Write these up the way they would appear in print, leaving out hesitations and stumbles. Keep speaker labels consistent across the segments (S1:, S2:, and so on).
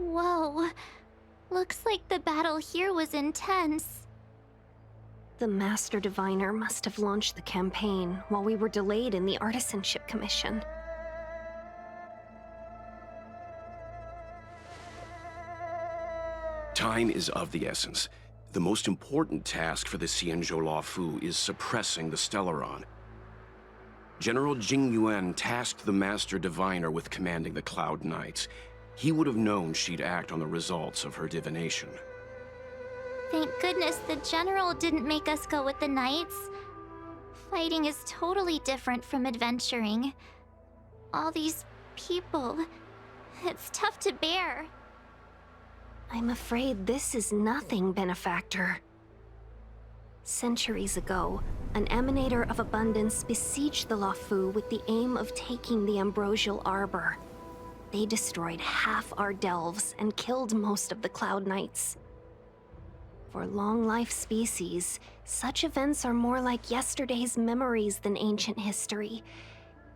S1: Whoa. Looks like the battle here was intense.
S2: The Master Diviner must have launched the campaign while we were delayed in the Artisanship Commission.
S3: Time is of the essence. The most important task for the Xianzhou Luofu is suppressing the Stellaron. General Jing Yuan tasked the Master Diviner with commanding the Cloud Knights. He would have known she'd act on the results of her divination.
S1: Thank goodness the General didn't make us go with the Knights. Fighting is totally different from adventuring. All these people... it's tough to bear.
S2: I'm afraid this is nothing, Benefactor. Centuries ago, an Emanator of Abundance besieged the Luofu with the aim of taking the Ambrosial Arbor. They destroyed half our delves and killed most of the Cloud Knights. For long-life species, such events are more like yesterday's memories than ancient history.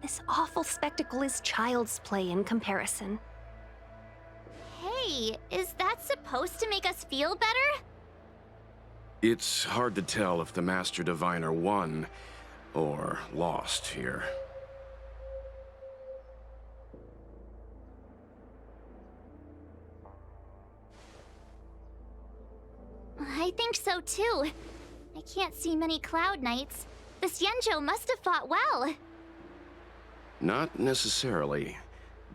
S2: This awful spectacle is child's play in comparison.
S1: Hey, is that supposed to make us feel better?
S3: It's hard to tell if the Master Diviner won or lost here.
S1: I think so too. I can't see many Cloud Knights. The Xianzhou must have fought well.
S3: Not necessarily.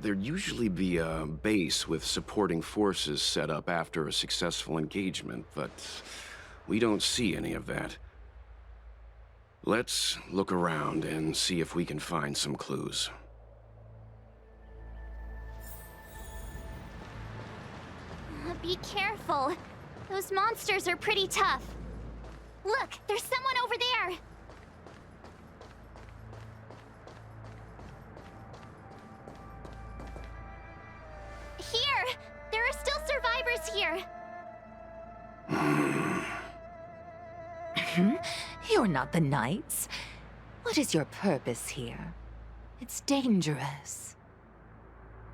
S3: There'd usually be a base with supporting forces set up after a successful engagement, but we don't see any of that. Let's look around and see if we can find some clues.
S1: Be careful. Those monsters are pretty tough. Look, there's someone over there! Here! There are still survivors here!
S4: You're not the Knights. What is your purpose here? It's dangerous.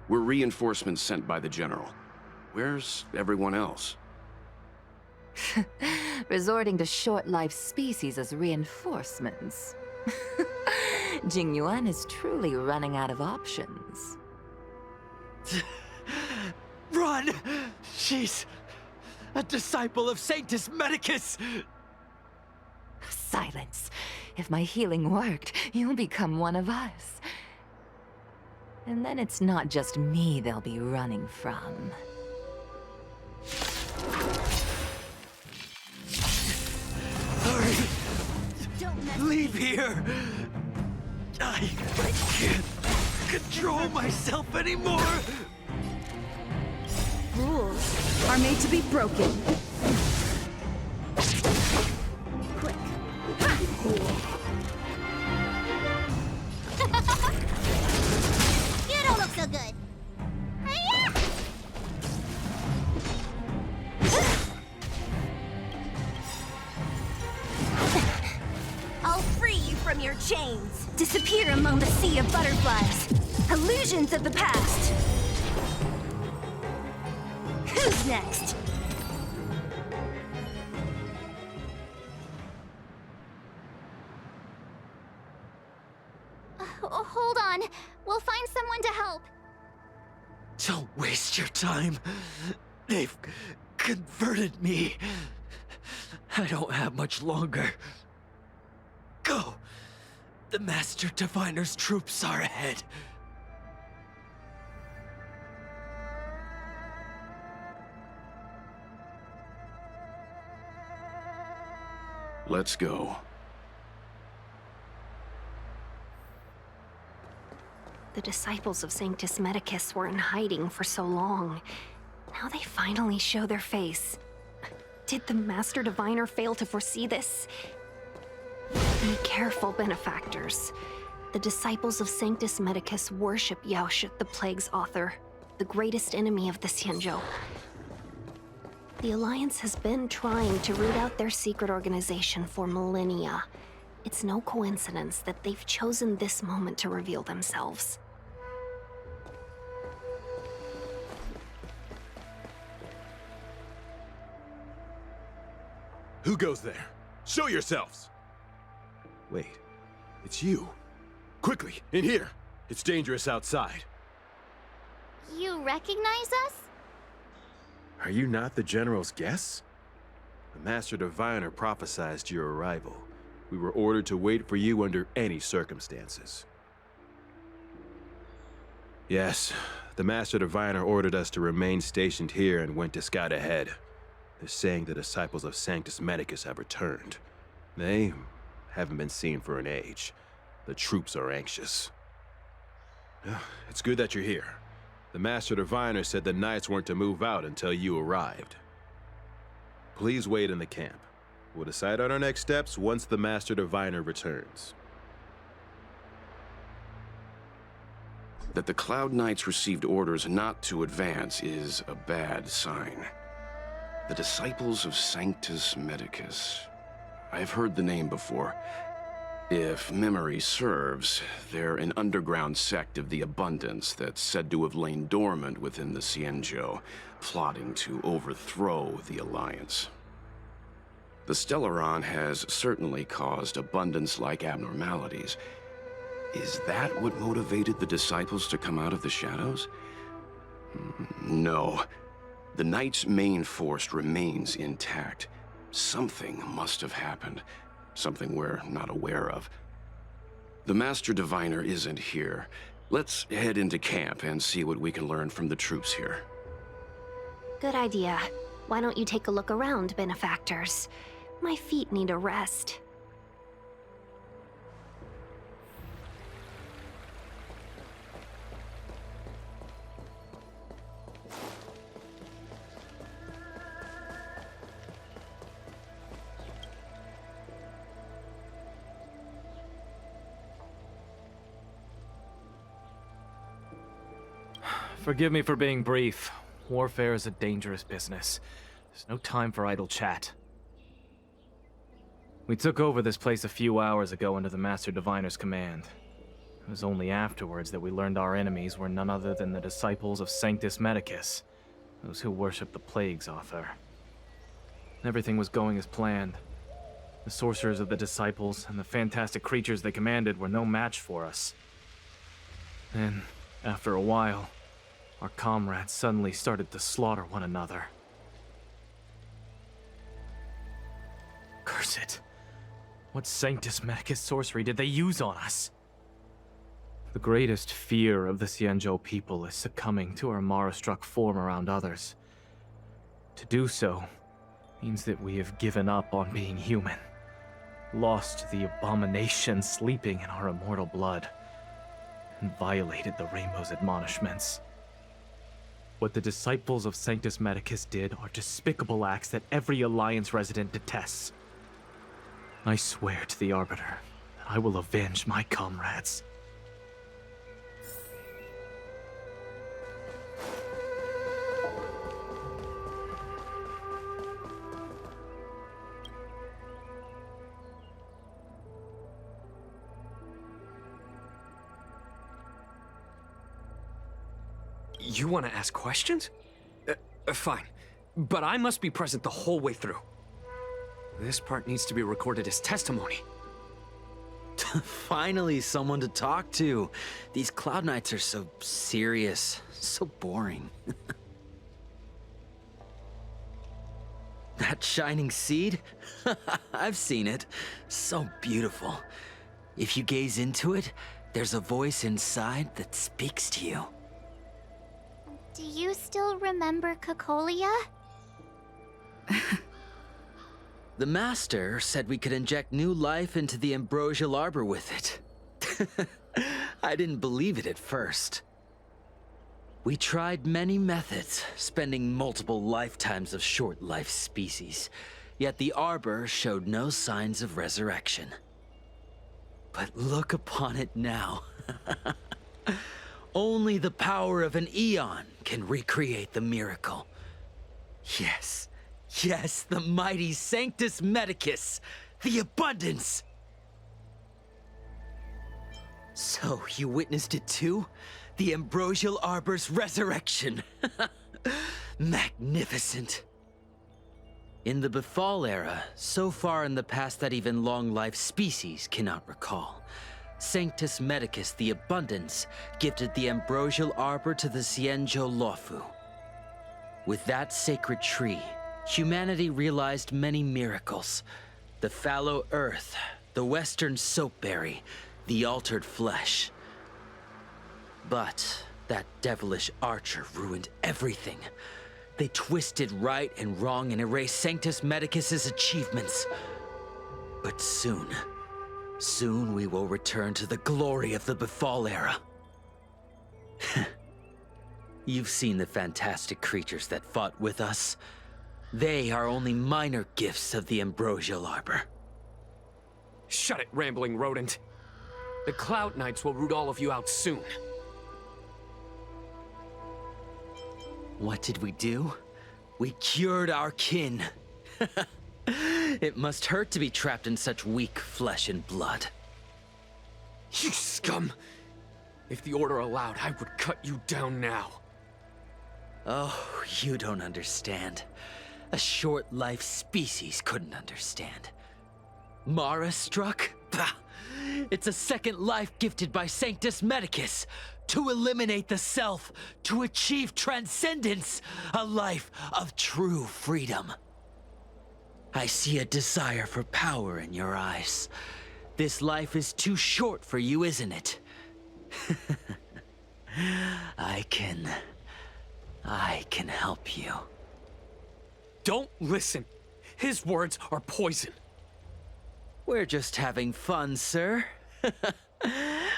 S3: We're reinforcements sent by the General. Where's everyone else?
S4: Resorting to short-lived species as reinforcements. Jing Yuan is truly running out of options.
S5: Run! She's a disciple of Sanctus Medicus!
S4: Silence. If my healing worked, you'll become one of us. And then it's not just me they'll be running from.
S5: Hurry! Leave here! I can't control myself anymore!
S6: Rules are made to be broken. Quick.
S1: You don't look so good. Hi-ya!
S6: I'll free you from your chains. Disappear among the sea of butterflies. Illusions of the past. Who's next?
S1: Hold on. We'll find someone to help.
S5: Don't waste your time. They've converted me. I don't have much longer. Go! The Master Diviner's troops are ahead.
S3: Let's go.
S2: The disciples of Sanctus Medicus were in hiding for so long. Now they finally show their face. Did the Master Diviner fail to foresee this? Be careful, Benefactors. The disciples of Sanctus Medicus worship Yaoshut, the Plague's author, the greatest enemy of the Xianzhou. The Alliance has been trying to root out their secret organization for millennia. It's no coincidence that they've chosen this moment to reveal themselves.
S7: Who goes there? Show yourselves! Wait, it's you. Quickly, in here! It's dangerous outside.
S1: You recognize us?
S7: Are you not the General's guests? The Master Diviner prophesized your arrival. We were ordered to wait for you under any circumstances. Yes, the Master Diviner ordered us to remain stationed here and went to scout ahead. They're saying the disciples of Sanctus Medicus have returned. They haven't been seen for an age. The troops are anxious. It's good that you're here. The Master Diviner said the Knights weren't to move out until you arrived. Please wait in the camp. We'll decide on our next steps once the Master Diviner returns.
S3: That the Cloud Knights received orders not to advance is a bad sign. The Disciples of Sanctus Medicus. I've heard the name before. If memory serves, they're an underground sect of the Abundance that's said to have lain dormant within the Xianzhou, plotting to overthrow the Alliance. The Stellaron has certainly caused Abundance-like abnormalities. Is that what motivated the Disciples to come out of the shadows? No. The Knights' main force remains intact. Something must have happened. Something we're not aware of. The Master Diviner isn't here. Let's head into camp and see what we can learn from the troops here.
S2: Good idea. Why don't you take a look around, benefactors? My feet need a rest.
S8: Forgive me for being brief. Warfare is a dangerous business. There's no time for idle chat. We took over this place a few hours ago under the Master Diviner's command. It was only afterwards that we learned our enemies were none other than the disciples of Sanctus Medicus, those who worship the plague's author. Everything was going as planned. The sorcerers of the disciples and the fantastic creatures they commanded were no match for us. Then, after a while, our comrades suddenly started to slaughter one another. Curse it. What Sanctus Medicus sorcery did they use on us? The greatest fear of the Xianzhou people is succumbing to our Mara-struck form around others. To do so means that we have given up on being human, lost the abomination sleeping in our immortal blood, and violated the Rainbow's admonishments. What the disciples of Sanctus Medicus did are despicable acts that every Alliance resident detests. I swear to the Arbiter that I will avenge my comrades.
S9: You want to ask questions? Fine. But I must be present the whole way through. This part needs to be recorded as testimony.
S5: Finally, someone to talk to. These Cloud Knights are so serious, so boring. That shining seed? I've seen it. So beautiful. If you gaze into it, there's a voice inside that speaks to you.
S1: Do you still remember Cocolia?
S5: The Master said we could inject new life into the ambrosial arbor with it. I didn't believe it at first. We tried many methods, spending multiple lifetimes of short-life species, yet the arbor showed no signs of resurrection. But look upon it now. Only the power of an eon can recreate the miracle. Yes, yes, the mighty Sanctus Medicus, the Abundance! So, you witnessed it too? The Ambrosial Arbor's resurrection! Magnificent! In the Befall era, so far in the past that even long-lived species cannot recall, Sanctus Medicus the Abundance gifted the ambrosial arbor to the Xianzhou Luofu. With that sacred tree, humanity realized many miracles. The fallow earth, the western soapberry, the altered flesh. But that devilish archer ruined everything. They twisted right and wrong and erased Sanctus Medicus's achievements. But soon we will return to the glory of the Befall era. You've seen the fantastic creatures that fought with us. They are only minor gifts of the Ambrosial Arbor.
S9: Shut it, rambling rodent. The Cloud Knights will root all of you out soon.
S5: What did we do? We cured our kin. It must hurt to be trapped in such weak flesh and blood.
S9: You scum! If the Order allowed, I would cut you down now.
S5: Oh, you don't understand. A short-life species couldn't understand. Mara struck? Bah! It's a second life gifted by Sanctus Medicus. To eliminate the self, to achieve transcendence, a life of true freedom. I see a desire for power in your eyes. This life is too short for you, isn't it? I can help you.
S9: Don't listen. His words are poison.
S5: We're just having fun, sir.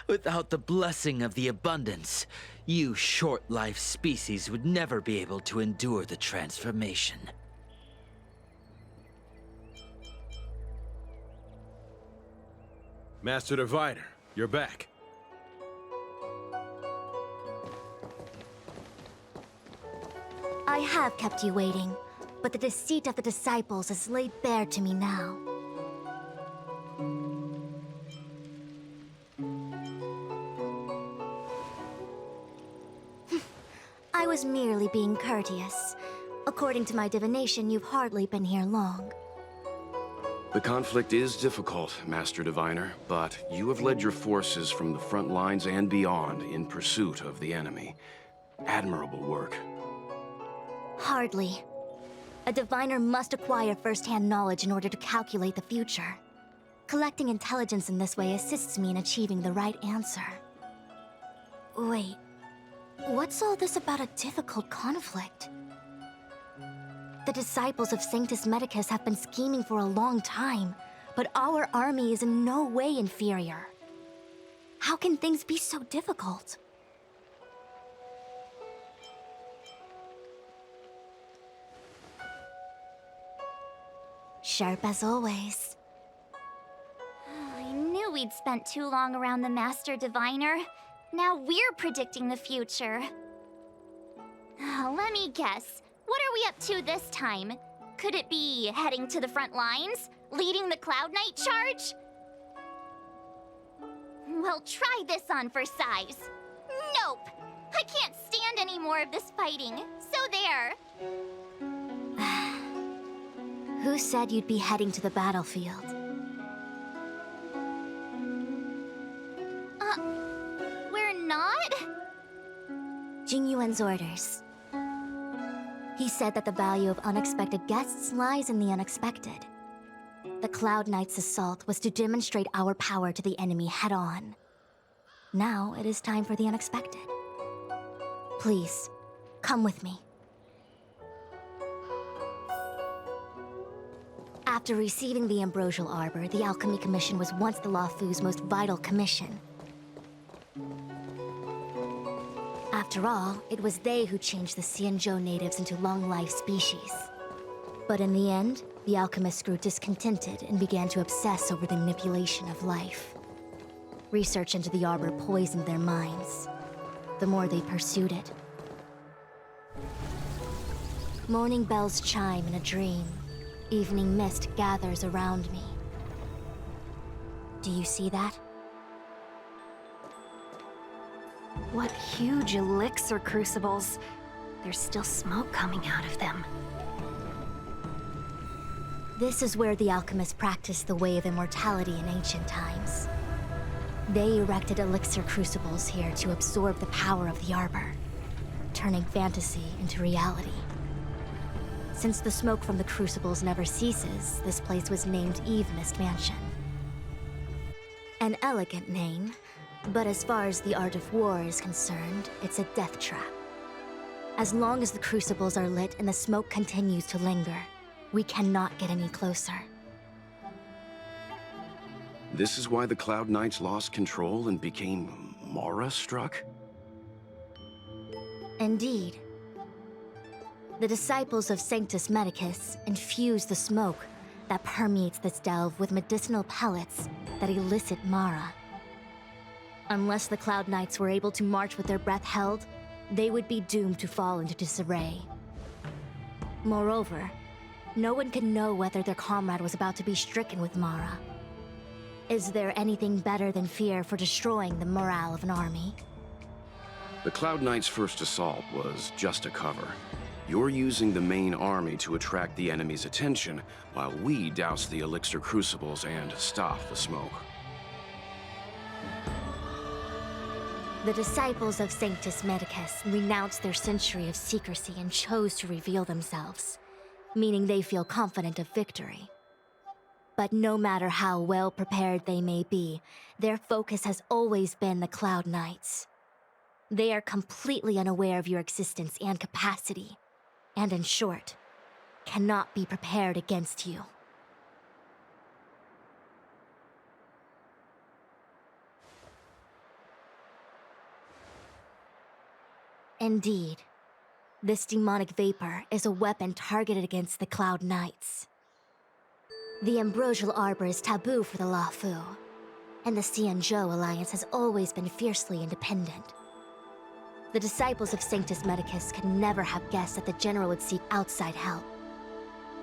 S5: Without the blessing of the Abundance, you short-life species would never be able to endure the transformation.
S7: Master Diviner, you're back.
S6: I have kept you waiting, but the deceit of the disciples is laid bare to me now. I was merely being courteous. According to my divination, you've hardly been here long.
S3: The conflict is difficult, Master Diviner, but you have led your forces from the front lines and beyond in pursuit of the enemy. Admirable work.
S6: Hardly. A diviner must acquire first-hand knowledge in order to calculate the future. Collecting intelligence in this way assists me in achieving the right answer. Wait, what's all this about a difficult conflict? The disciples of Sanctus Medicus have been scheming for a long time, but our army is in no way inferior. How can things be so difficult? Sharp as always.
S1: I knew we'd spent too long around the Master Diviner. Now we're predicting the future. Let me guess. What are we up to this time? Could it be heading to the front lines? Leading the Cloud Knight charge? Well, try this on for size. Nope! I can't stand any more of this fighting. So there.
S6: Who said you'd be heading to the battlefield?
S1: We're not?
S6: Jingyuan's orders. He said that the value of unexpected guests lies in the unexpected. The Cloud Knight's assault was to demonstrate our power to the enemy head-on. Now it is time for the unexpected. Please, come with me. After receiving the Ambrosial Arbor, the Alchemy Commission was once the Luofu's most vital commission. After all, it was they who changed the Xianzhou natives into long-life species. But in the end, the alchemists grew discontented and began to obsess over the manipulation of life. Research into the Arbor poisoned their minds. The more they pursued it. Morning bells chime in a dream. Evening mist gathers around me. Do you see that?
S2: What huge elixir crucibles. There's still smoke coming out of them.
S6: This is where the alchemists practiced the way of immortality in ancient times. They erected elixir crucibles here to absorb the power of the arbor, turning fantasy into reality. Since the smoke from the crucibles never ceases, this place was named Eve Mist Mansion. An elegant name, but as far as the art of war is concerned, it's a death trap. As long as the crucibles are lit and the smoke continues to linger, we cannot get any closer.
S3: This is why the Cloud Knights lost control and became Mara-struck?
S6: Indeed. The disciples of Sanctus Medicus infuse the smoke that permeates this delve with medicinal pellets that elicit Mara. Unless the Cloud Knights were able to march with their breath held, they would be doomed to fall into disarray. Moreover, no one can know whether their comrade was about to be stricken with Mara. Is there anything better than fear for destroying the morale of an army?
S3: The Cloud Knights' first assault was just a cover. You're using the main army to attract the enemy's attention, while we douse the elixir crucibles and stop the smoke.
S6: The disciples of Sanctus Medicus renounced their century of secrecy and chose to reveal themselves, meaning they feel confident of victory. But no matter how well prepared they may be, their focus has always been the Cloud Knights. They are completely unaware of your existence and capacity, and in short, cannot be prepared against you. Indeed, this demonic vapor is a weapon targeted against the Cloud Knights. The Ambrosial Arbor is taboo for the Luofu, and the Xianzhou Alliance has always been fiercely independent. The disciples of Sanctus Medicus could never have guessed that the General would seek outside help.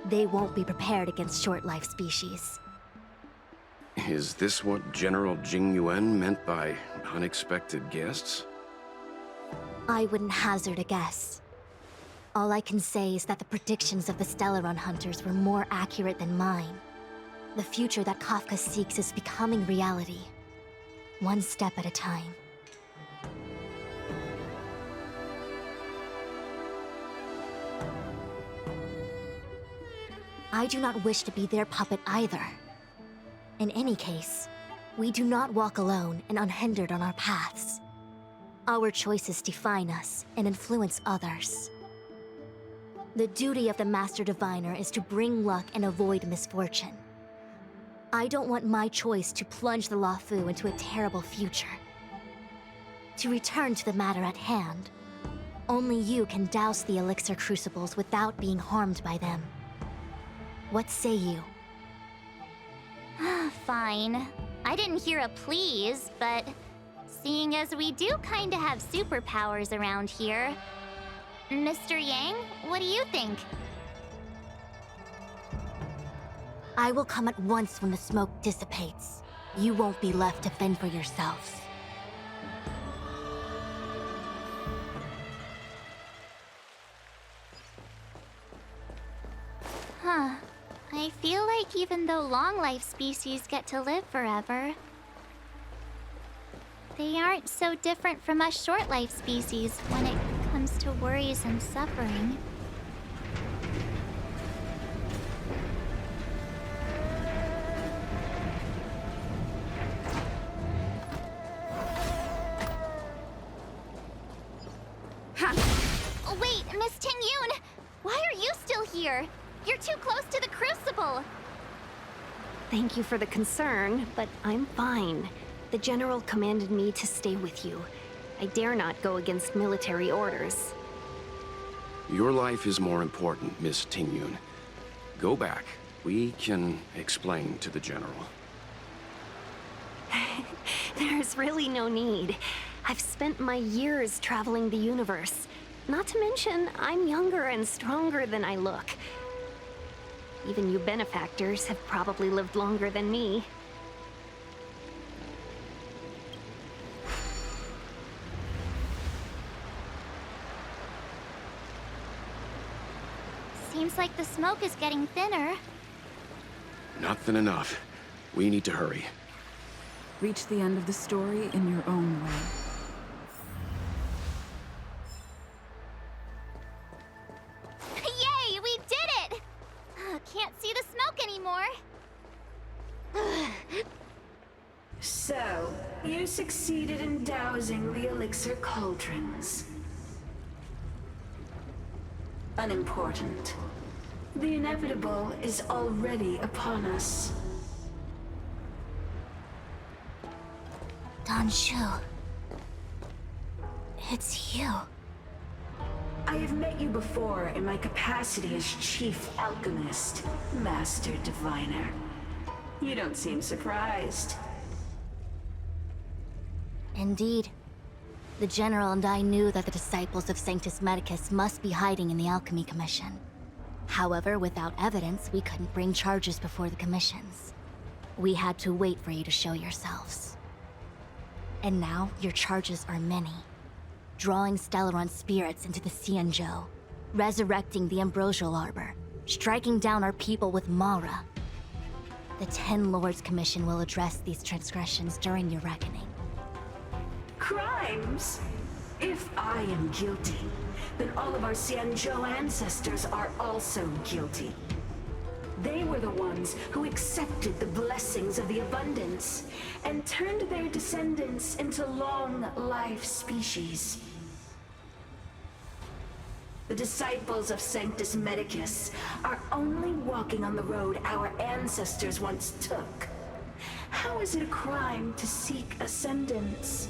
S6: They won't be prepared against short-life species.
S3: Is this what General Jing Yuan meant by unexpected guests?
S6: I wouldn't hazard a guess. All I can say is that the predictions of the Stellaron hunters were more accurate than mine. The future that Kafka seeks is becoming reality, one step at a time. I do not wish to be their puppet either. In any case, we do not walk alone and unhindered on our paths. Our choices define us and influence others. The duty of the Master Diviner is to bring luck and avoid misfortune. I don't want my choice to plunge the Luofu into a terrible future. To return to the matter at hand, only you can douse the elixir crucibles without being harmed by them. What say you?
S1: Fine. I didn't hear a please, but seeing as we do kinda have superpowers around here, Mr. Yang, what do you think?
S6: I will come at once when the smoke dissipates. You won't be left to fend for yourselves.
S1: Huh. I feel like even though long-life species get to live forever, they aren't so different from us short-life species when it comes to worries and suffering. Wait, Miss Tingyun! Why are you still here? You're too close to the crucible!
S2: Thank you for the concern, but I'm fine. The General commanded me to stay with you. I dare not go against military orders.
S3: Your life is more important, Miss Tingyun. Go back. We can explain to the General.
S2: There's really no need. I've spent my years traveling the universe. Not to mention, I'm younger and stronger than I look. Even you benefactors have probably lived longer than me.
S1: Seems like the smoke is getting thinner.
S3: Nothing enough. We need to hurry.
S10: Reach the end of the story in your own way.
S1: Yay, we did it! Can't see the smoke anymore.
S11: So, you succeeded in dousing the elixir cauldrons. Unimportant. The inevitable is already upon us.
S6: Danshu. It's you.
S11: I have met you before in my capacity as Chief Alchemist, Master Diviner. You don't seem surprised.
S6: Indeed. The General and I knew that the disciples of Sanctus Medicus must be hiding in the Alchemy Commission. However, without evidence, we couldn't bring charges before the commissions. We had to wait for you to show yourselves. And now, your charges are many. Drawing Stellaron spirits into the Xianzhou, resurrecting the Ambrosial Arbor, striking down our people with Mara. The Ten Lords Commission will address these transgressions during your reckoning.
S11: Crimes? If I am guilty, then all of our Xianzhou ancestors are also guilty. They were the ones who accepted the blessings of the abundance and turned their descendants into long-life species. The disciples of Sanctus Medicus are only walking on the road our ancestors once took. How is it a crime to seek ascendance?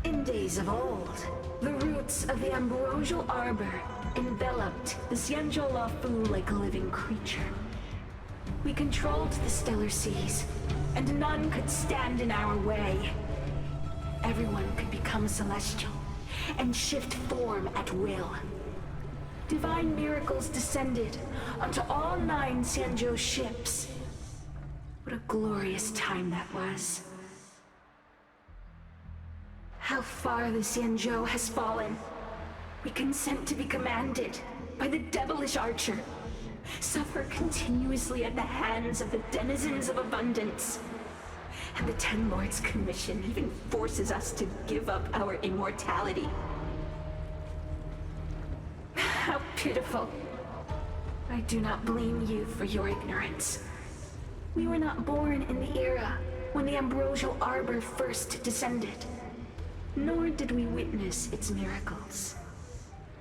S11: In days of old, the roots of the Ambrosial Arbor enveloped the Xianzhou Luofu like a living creature. We controlled the stellar seas, and none could stand in our way. Everyone could become celestial and shift form at will. Divine miracles descended onto all 9 Xianzhou ships. What a glorious time that was. How far the Xianzhou has fallen. We consent to be commanded by the devilish archer. Suffer continuously at the hands of the denizens of abundance. And the Ten Lords Commission even forces us to give up our immortality. How pitiful. I do not blame you for your ignorance. We were not born in the era when the Ambrosial Arbor first descended. Nor did we witness its miracles.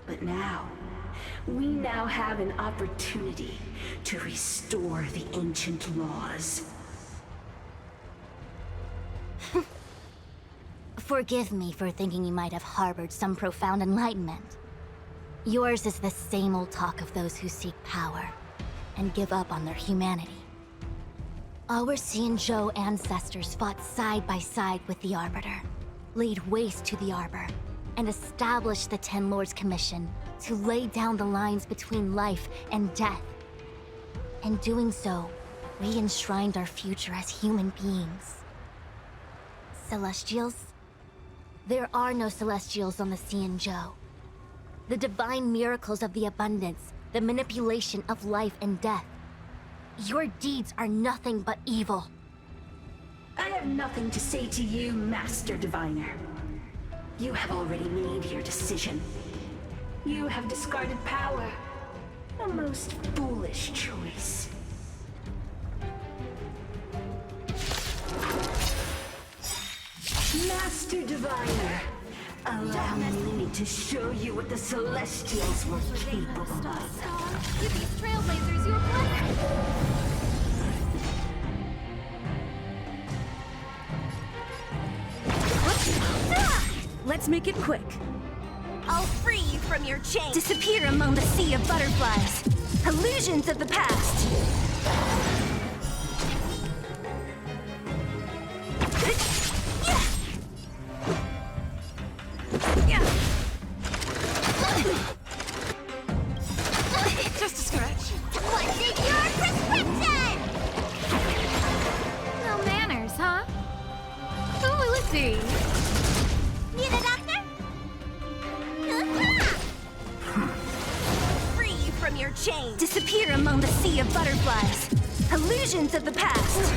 S11: But now, we now have an opportunity to restore the ancient laws.
S6: Forgive me for thinking you might have harbored some profound enlightenment. Yours is the same old talk of those who seek power and give up on their humanity. Our Xianzhou ancestors fought side by side with the Arbiter, laid waste to the Arbor, and established the Ten Lords Commission to lay down the lines between life and death. In doing so, we enshrined our future as human beings. Celestials? There are no Celestials on the Xianzhou. The divine miracles of the abundance, the manipulation of life and death. Your deeds are nothing but evil.
S11: I have nothing to say to you, Master Diviner. You have already made your decision. You have discarded power. A most foolish choice. Master Diviner, allow me to show you what the Celestials were capable of.
S1: With these trailblazers, you're blessed.
S10: Let's make it quick.
S2: I'll free you from your chains. Disappear among the sea of butterflies. Illusions of the past.
S1: Just a scratch. What's in your prescription? No manners, huh? Oh, let's see. Need a doctor?
S2: Free you from your chains. chains. Disappear among the sea of butterflies. Illusions of the past.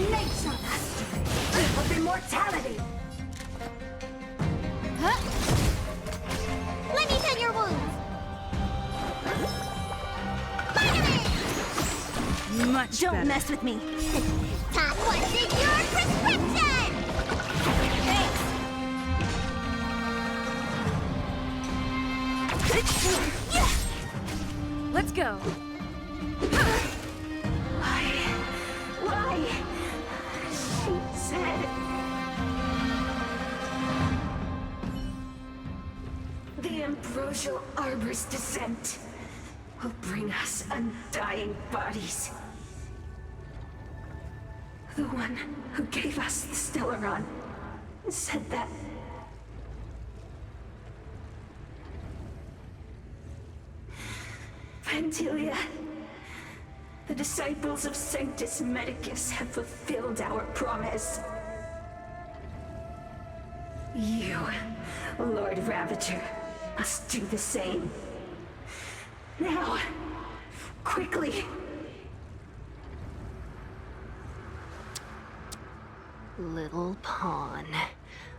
S11: Nature mastery of immortality.
S1: Let me tend your wounds.
S2: Don't mess with me.
S1: Top what's in your prescription!
S10: Let's go.
S11: Why? She said... The Ambrosial Arbor's descent will bring us undying bodies. The one who gave us the Stellaron said that. Vantilia, the disciples of Sanctus Medicus have fulfilled our promise. You, Lord Ravager, must do the same. Now, quickly.
S2: Little pawn.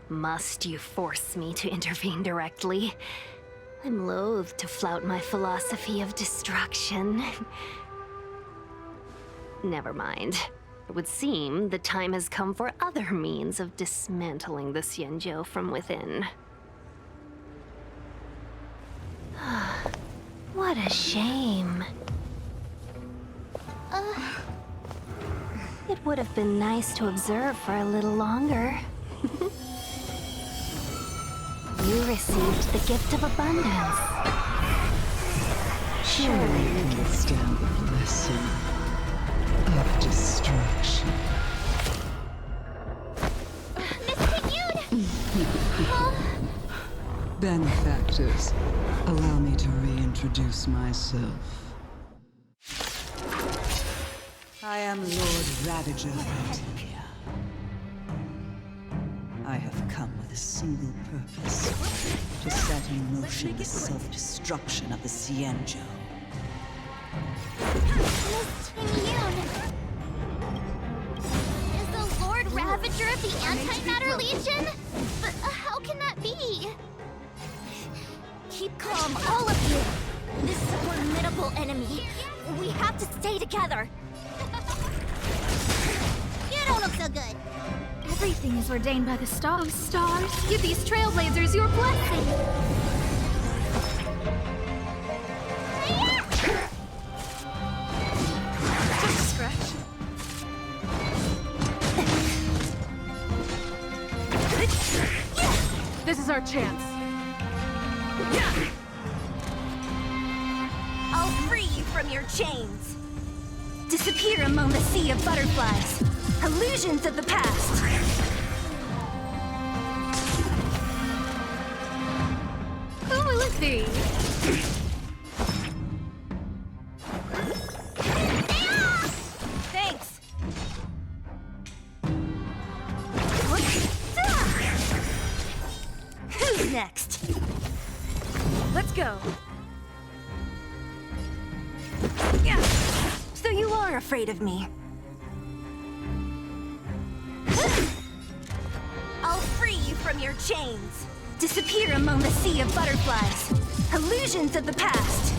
S2: Must you force me to intervene directly? I'm loath to flout my philosophy of destruction. Never mind. It would seem the time has come for other means of dismantling the Xianzhou from within. What a shame. It would have been nice to observe for a little longer. You received the gift of abundance.
S12: Surely you understand the blessing of destruction. Benefactors, allow me to reintroduce myself. I am Lord Ravager Vantilia. I have come with a single purpose: to set in motion the self-destruction of the Xianzhou.
S1: Miss Qingyun! Is the Lord Ravager of the Antimatter Legion? But how can that be? Keep calm, all of you! This is a formidable enemy. We have to stay together. You don't look so good.
S13: Everything is ordained by the stars. Stars, give these trailblazers your blessing.
S10: Just a scratch. This is our chance.
S2: I'll free you from your chains. Disappear among the sea of butterflies. Illusions of the past.
S13: Who will it be?
S2: Thanks. Who's next?
S10: Let's go.
S2: So you are afraid of me. I'll free you from your chains. Disappear among the sea of butterflies. Illusions of the past.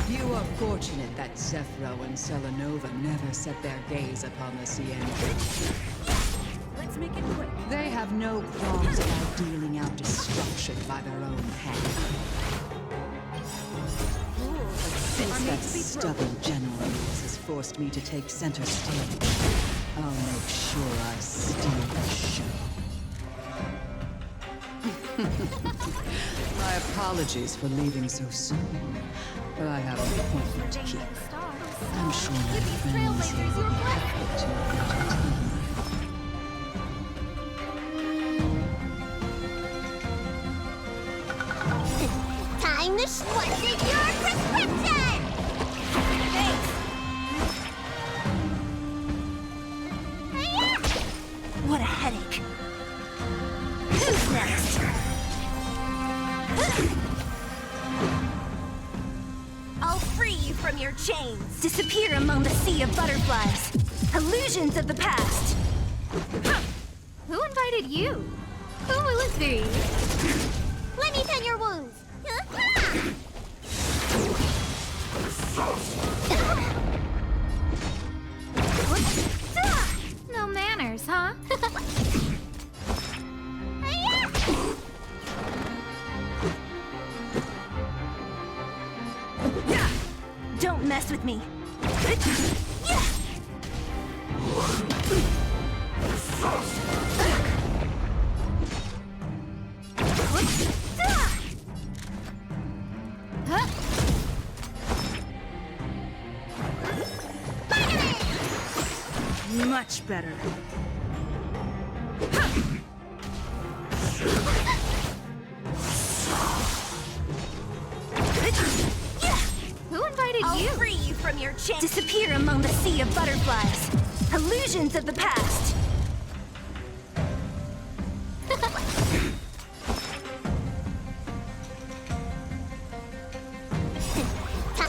S12: You are fortunate that Zephyro and Selenova never set their gaze upon the Xianzhou.
S10: Let's make it quick.
S12: They have no qualms about dealing out destruction by their own hand. Since that stubborn General has forced me to take center stage, I'll make sure I steal the show. My apologies for leaving so soon, but I have an appointment to keep. I'm sure my friends here will be happy to entertain me.
S14: I'm the What's in your prescription? Thanks.
S6: What a headache. Who's next? I'll free you from your chains. Disappear among the sea of butterflies. Illusions of the past.
S13: Who invited you? Who will it be?
S14: Let me tend your wounds.
S13: No manners, huh?
S6: Don't mess with me.
S12: Much better.
S13: Who invited
S6: I'll
S13: you?
S6: free you from your chains. Disappear among the sea of butterflies. Illusions of the past.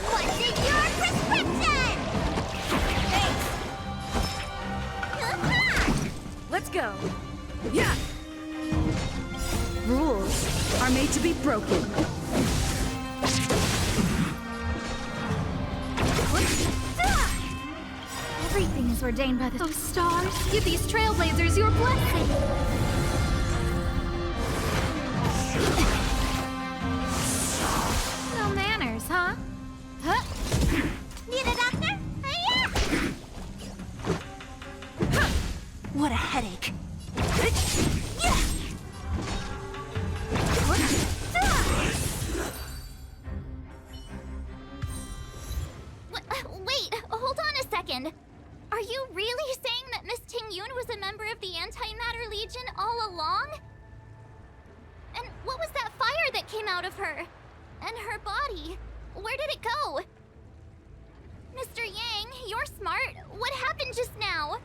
S14: What's in your prescription? Thanks.
S12: Let's go. Yeah. Rules are made to be broken.
S13: Everything is ordained by the stars. Give these trailblazers your blessing. No manners, huh?
S14: Need a doctor?
S6: What a headache.
S1: Wait, hold on a second. Are you really saying that Miss Ting-Yun was a member of the Antimatter Legion all along? And what was that fire that came out of her? And her body? Where did it go? Mr. Yang, you're smart. What happened just now?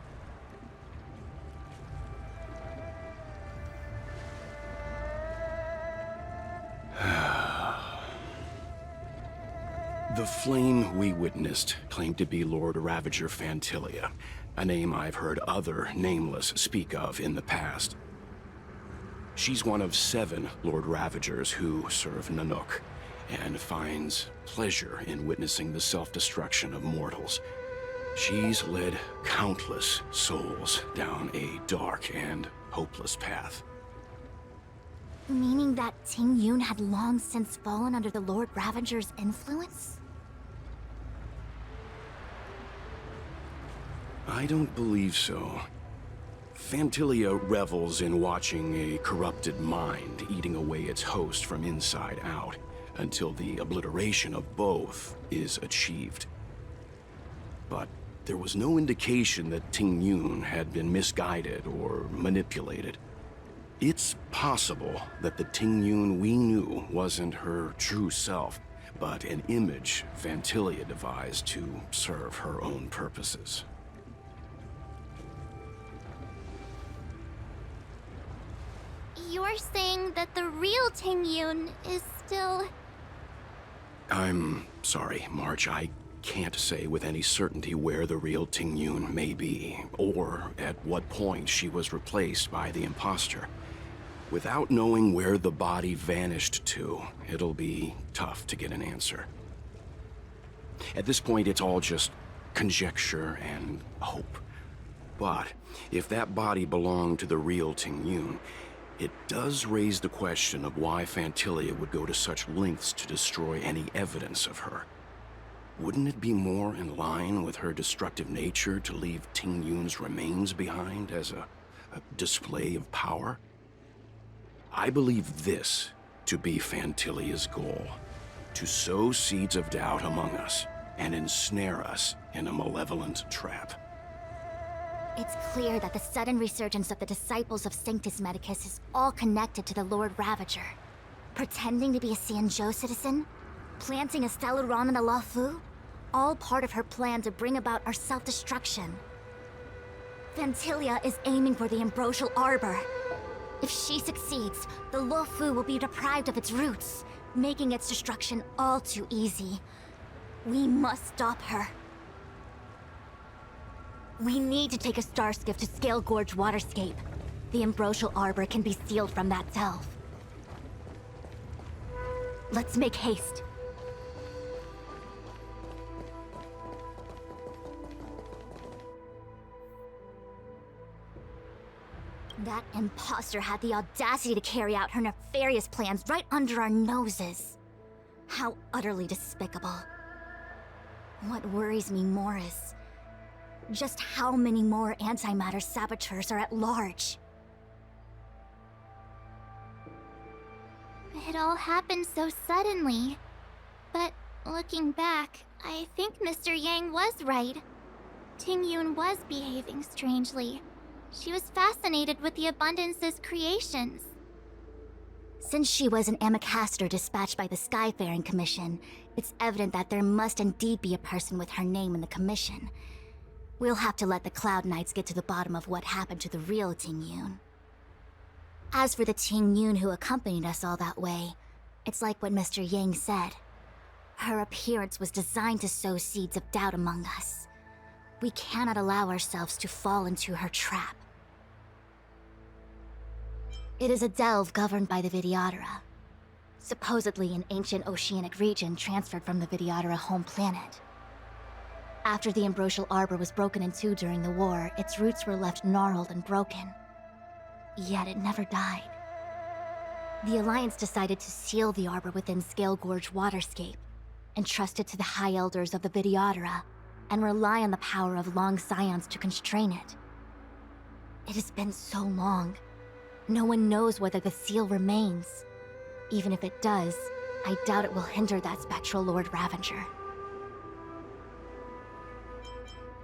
S3: The flame we witnessed claimed to be Lord Ravager Phantilia, a name I've heard other Nameless speak of in the past. She's one of 7 Lord Ravagers who serve Nanook, and finds pleasure in witnessing the self-destruction of mortals. She's led countless souls down a dark and hopeless path.
S6: Meaning that Ting-Yun had long since fallen under the Lord Ravager's influence?
S3: I don't believe so. Phantilia revels in watching a corrupted mind eating away its host from inside out, until the obliteration of both is achieved. But there was no indication that Ting-Yun had been misguided or manipulated. It's possible that the Ting-Yun we knew wasn't her true self, but an image Phantilia devised to serve her own purposes.
S1: You're saying that the real Ting-Yun is still...
S3: I'm sorry, March. I can't say with any certainty where the real Ting-Yun may be, or at what point she was replaced by the imposter. Without knowing where the body vanished to, it'll be tough to get an answer. At this point, it's all just conjecture and hope. But if that body belonged to the real Ting-Yun, it does raise the question of why Phantilia would go to such lengths to destroy any evidence of her. Wouldn't it be more in line with her destructive nature to leave Ting-Yun's remains behind as a display of power? I believe this to be Phantilia's goal: to sow seeds of doubt among us and ensnare us in a malevolent trap.
S6: It's clear that the sudden resurgence of the disciples of Sanctus Medicus is all connected to the Lord Ravager. Pretending to be a Xianzhou citizen? Planting a Stellaron in the Luofu? All part of her plan to bring about our self-destruction. Vantilia is aiming for the Ambrosial Arbor. If she succeeds, the Luofu will be deprived of its roots, making its destruction all too easy. We must stop her. We need to take a star skiff to Scale Gorge Waterscape. The Ambrosial Arbor can be sealed from that delve. Let's make haste. That imposter had the audacity to carry out her nefarious plans right under our noses. How utterly despicable. What worries me more is just how many more antimatter saboteurs are at large.
S1: It all happened so suddenly. But looking back, I think Mr. Yang was right. Ting Yun was behaving strangely. She was fascinated with the Abundance's creations.
S6: Since she was an Amicastor dispatched by the Skyfaring Commission, it's evident that there must indeed be a person with her name in the commission. We'll have to let the Cloud Knights get to the bottom of what happened to the real Ting Yun. As for the Ting Yun who accompanied us all that way, it's like what Mr. Yang said. Her appearance was designed to sow seeds of doubt among us. We cannot allow ourselves to fall into her trap. It is a delve governed by the Vidyadhara, supposedly an ancient oceanic region transferred from the Vidyadhara home planet. After the Ambrosial Arbor was broken in two during the war, its roots were left gnarled and broken. Yet it never died. The Alliance decided to seal the Arbor within Scale Gorge Waterscape, entrust it to the High Elders of the Vidyadhara, and rely on the power of Long Scions to constrain it. It has been so long. No one knows whether the seal remains. Even if it does, I doubt it will hinder that spectral Lord Ravager.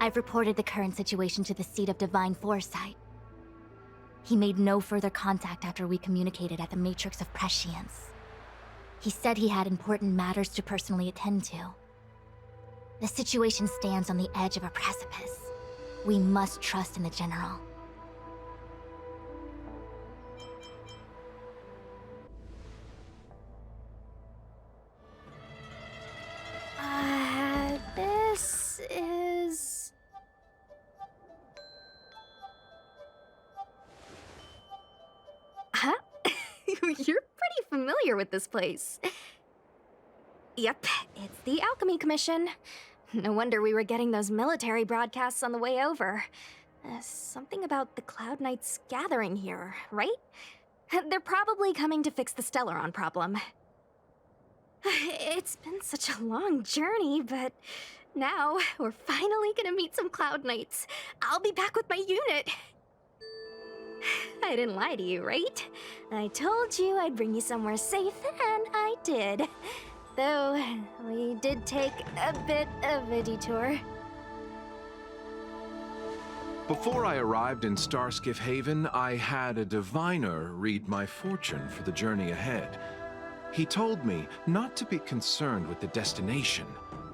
S6: I've reported the current situation to the Seat of Divine Foresight. He made no further contact after we communicated at the Matrix of Prescience. He said he had important matters to personally attend to. The situation stands on the edge of a precipice. We must trust in the General.
S2: This is... Huh? You're pretty familiar with this place. Yep, it's the Alchemy Commission. No wonder we were getting those military broadcasts on the way over. Something about the Cloud Knights gathering here, right? They're probably coming to fix the Stellaron problem. It's been such a long journey, but now we're finally gonna meet some Cloud Knights. I'll be back with my unit. I didn't lie to you, right? I told you I'd bring you somewhere safe, and I did. Though, we did take a bit of a detour.
S15: Before I arrived in Starskiff Haven, I had a diviner read my fortune for the journey ahead. He told me not to be concerned with the destination,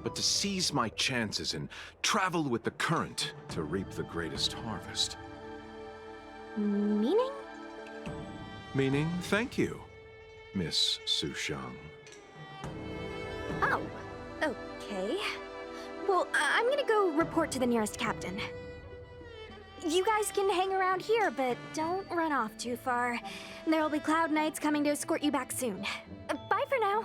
S15: but to seize my chances and travel with the current to reap the greatest harvest.
S2: Meaning?
S15: Meaning, thank you, Miss Sushang.
S2: Oh, okay. Well, I'm gonna go report to the nearest captain. You guys can hang around here, but don't run off too far. There'll be Cloud Knights coming to escort you back soon. Bye for now.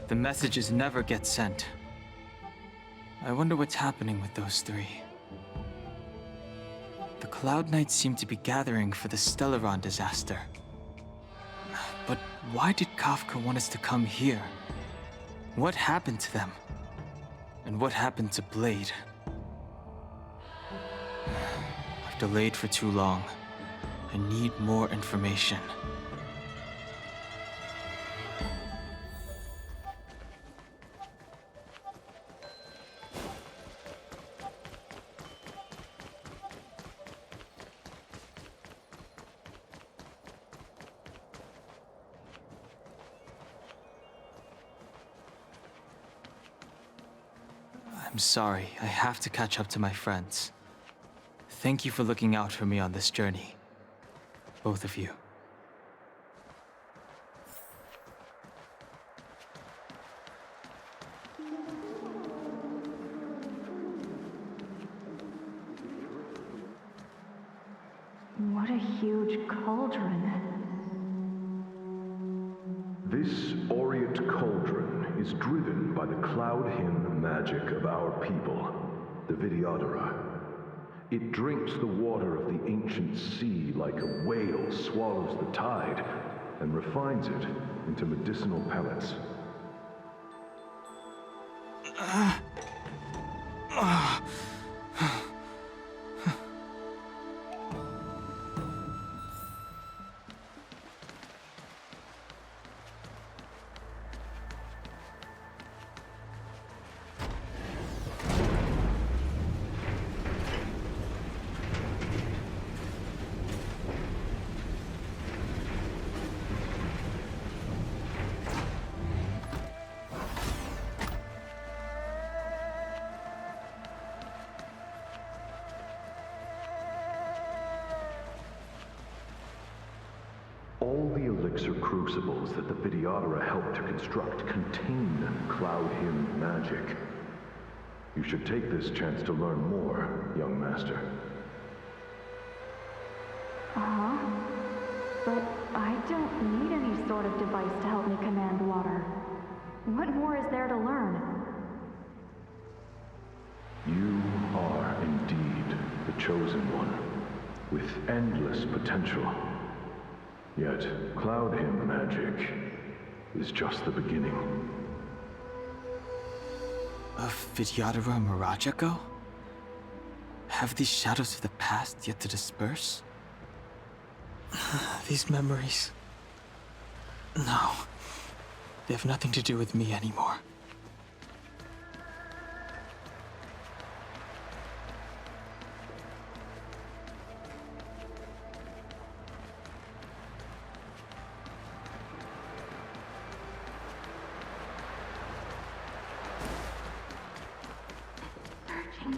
S16: The messages never get sent. I wonder what's happening with those three. The Cloud Knights seem to be gathering for the Stellaron disaster. But why did Kafka want us to come here? What happened to them? And what happened to Blade? I've delayed for too long. I need more information. I'm sorry, I have to catch up to my friends. Thank you for looking out for me on this journey. Both of you.
S11: What a huge cauldron.
S17: This Aureate cauldron is driven by the cloud hymn magic of our people, the Vidyadhara. It drinks the water of the ancient sea like a whale swallows the tide and refines it into medicinal pellets. All the elixir crucibles that the Vidyadhara helped to construct contain cloud hymn magic. You should take this chance to learn more, young master.
S11: Uh-huh. But I don't need any sort of device to help me command water. What more is there to learn?
S17: You are indeed the chosen one, with endless potential. Yet, cloud hymn magic is just the beginning.
S16: Of Vidyadhara Mirajago? Have these shadows of the past yet to disperse? These memories... No. They have nothing to do with me anymore.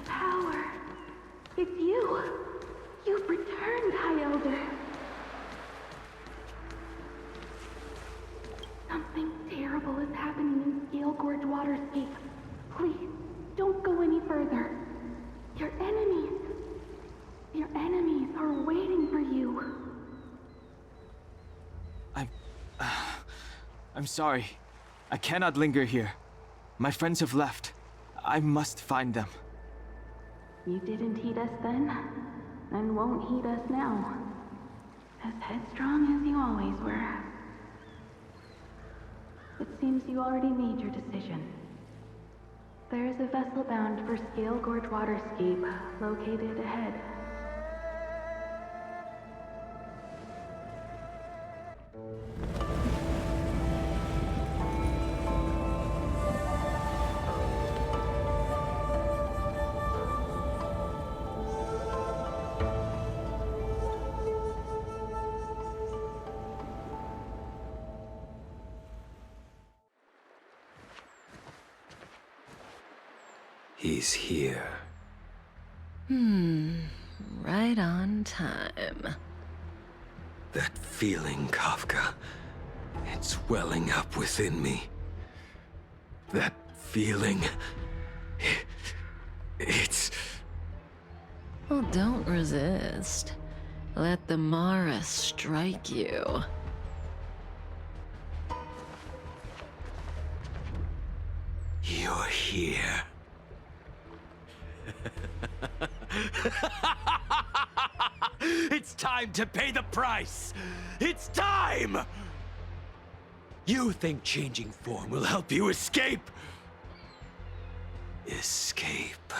S11: Power. It's you. You've returned, High Elder. Something terrible is happening in Scale Gorge Waterscape. Please, don't go any further. Your enemies are waiting for you.
S16: I'm sorry. I cannot linger here. My friends have left. I must find them.
S11: You didn't heed us then, and won't heed us now. As headstrong as you always were. It seems you already made your decision. There is a vessel bound for Scale Gorge Waterscape, located ahead.
S5: He's here.
S4: Right on time.
S5: That feeling, Kafka. It's welling up within me. That feeling... It's...
S4: Well, don't resist. Let the Mara strike you.
S5: You're here. It's time to pay the price! It's time! You think changing form will help you escape? Escape.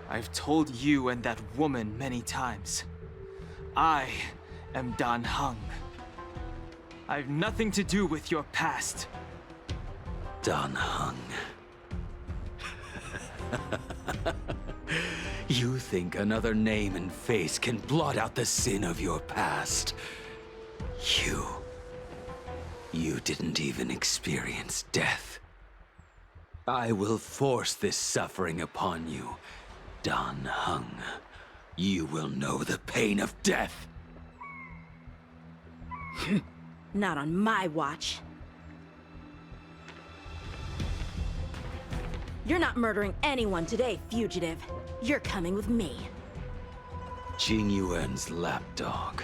S16: I've told you and that woman many times. I am Dan Heng. I've nothing to do with your past.
S5: Dan Heng. You think another name and face can blot out the sin of your past? You didn't even experience death. I will force this suffering upon you, Dan Heng. You will know the pain of death.
S18: Not on my watch. You're not murdering anyone today, fugitive. You're coming with me.
S5: Jing Yuan's lapdog.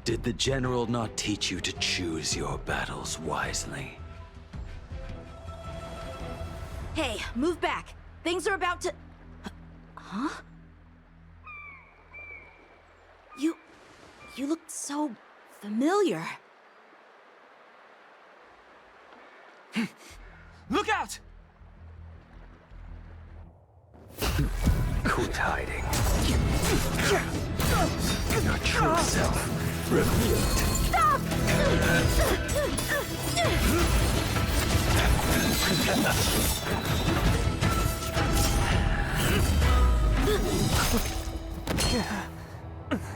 S5: Did the General not teach you to choose your battles wisely?
S18: Hey, move back. Things are about to... Huh? You look so familiar.
S16: Look out!
S5: Quit hiding. Your true self revealed.
S18: Stop!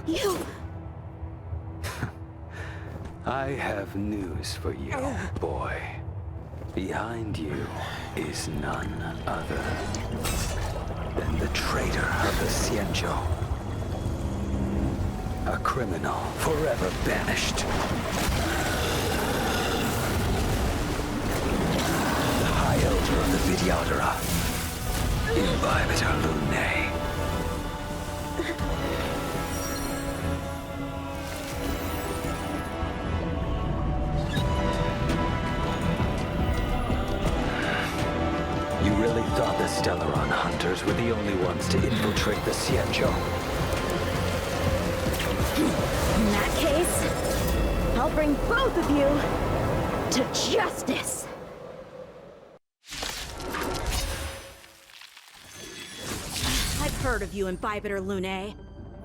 S18: You...
S5: I have news for you, boy. Behind you is none other than the traitor of the Xianzhou. A criminal forever banished. The High Elder of the Vidyadhara, Imbibitor Lunay. You really thought the Stellaron hunters were the only ones to infiltrate the Xianzhou?
S18: In that case, I'll bring both of you to justice. I've heard of you, Imbibitor Lunay.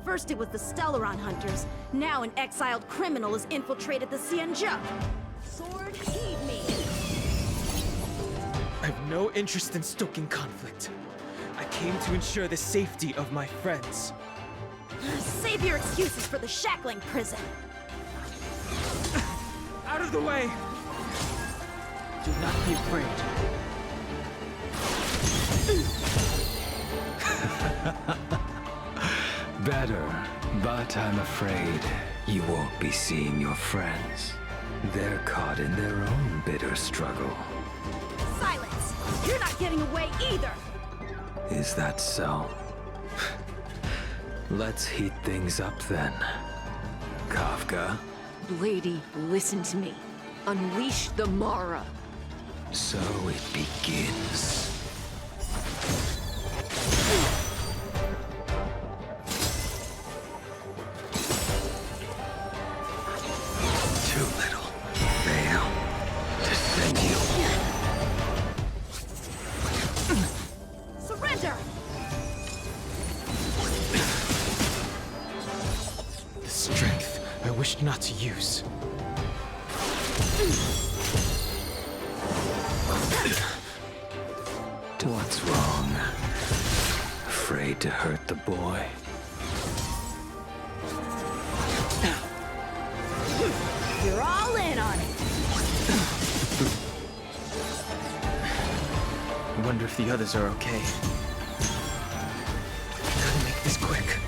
S18: First it was the Stellaron hunters, now an exiled criminal has infiltrated the Xianzhou. Sword, heed me!
S16: I have no interest in stoking conflict. I came to ensure the safety of my friends.
S18: Save your excuses for the shackling prison.
S16: Out of the way! Do not be afraid.
S5: Better, but I'm afraid you won't be seeing your friends. They're caught in their own bitter struggle.
S18: Silence! You're not getting away either!
S5: Is that so? Let's heat things up then. Kafka?
S2: Lady, listen to me. Unleash the Mara.
S5: So it begins. Too little. Fail to send you.
S18: Surrender!
S16: The strength I wished not to use.
S5: What's wrong? Afraid to hurt the boy?
S18: You're all in on it!
S16: I wonder if the others are okay. Gotta make this quick.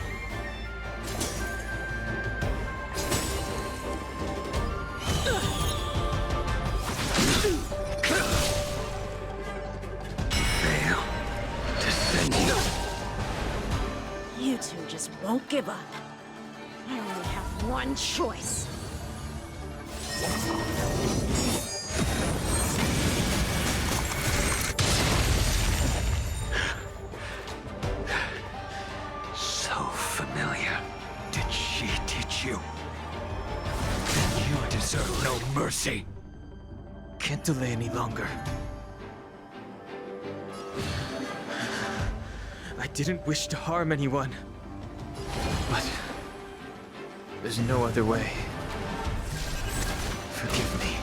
S5: Fail to send you.
S18: You two just won't give up. I only have one choice.
S5: So familiar. Did she teach you? Then you deserve no mercy.
S16: Can't delay any longer. I didn't wish to harm anyone. But there's no other way. Forgive me.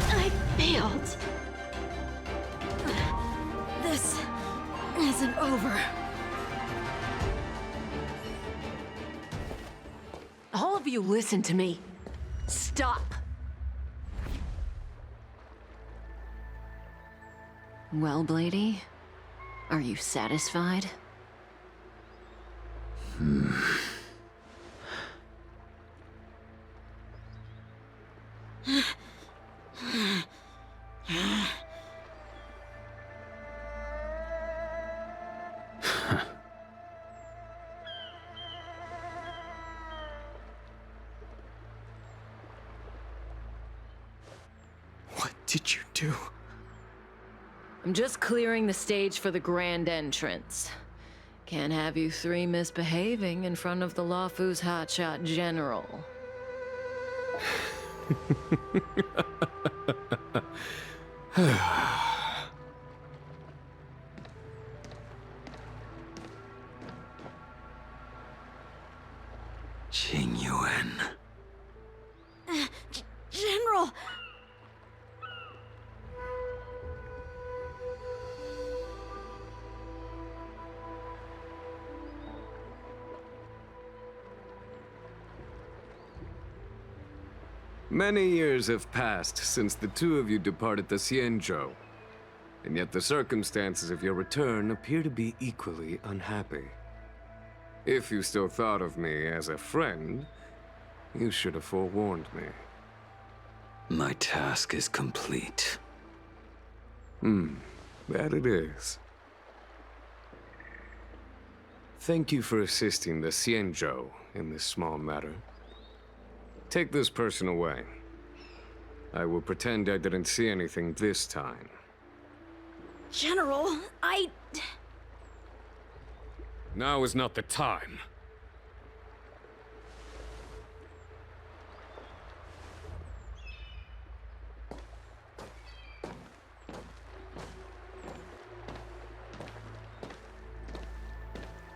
S18: I failed. This isn't over.
S19: All of you listen to me. Stop. Well, Blady, are you satisfied?
S16: What did you do?
S19: I'm just clearing the stage for the grand entrance. Can't have you three misbehaving in front of the Luofu's hotshot general.
S5: Jingyuan.
S18: General!
S9: Many years have passed since the two of you departed the Xianzhou, and yet the circumstances of your return appear to be equally unhappy. If you still thought of me as a friend, you should have forewarned me.
S5: My task is complete.
S9: That it is. Thank you for assisting the Xianzhou in this small matter. Take this person away. I will pretend I didn't see anything this time.
S18: General,
S9: Now is not the time.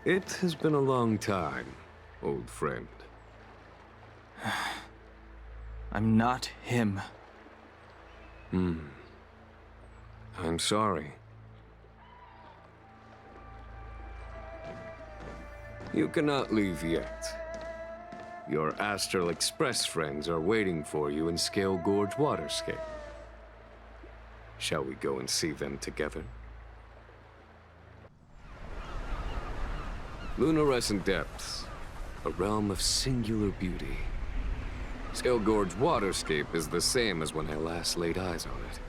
S9: It has been a long time, old friend.
S16: I'm not him.
S9: I'm sorry. You cannot leave yet. Your Astral Express friends are waiting for you in Scale Gorge Waterscape. Shall we go and see them together? Lunarescent Depths, a realm of singular beauty. Scale Gorge Waterscape is the same as when I last laid eyes on it.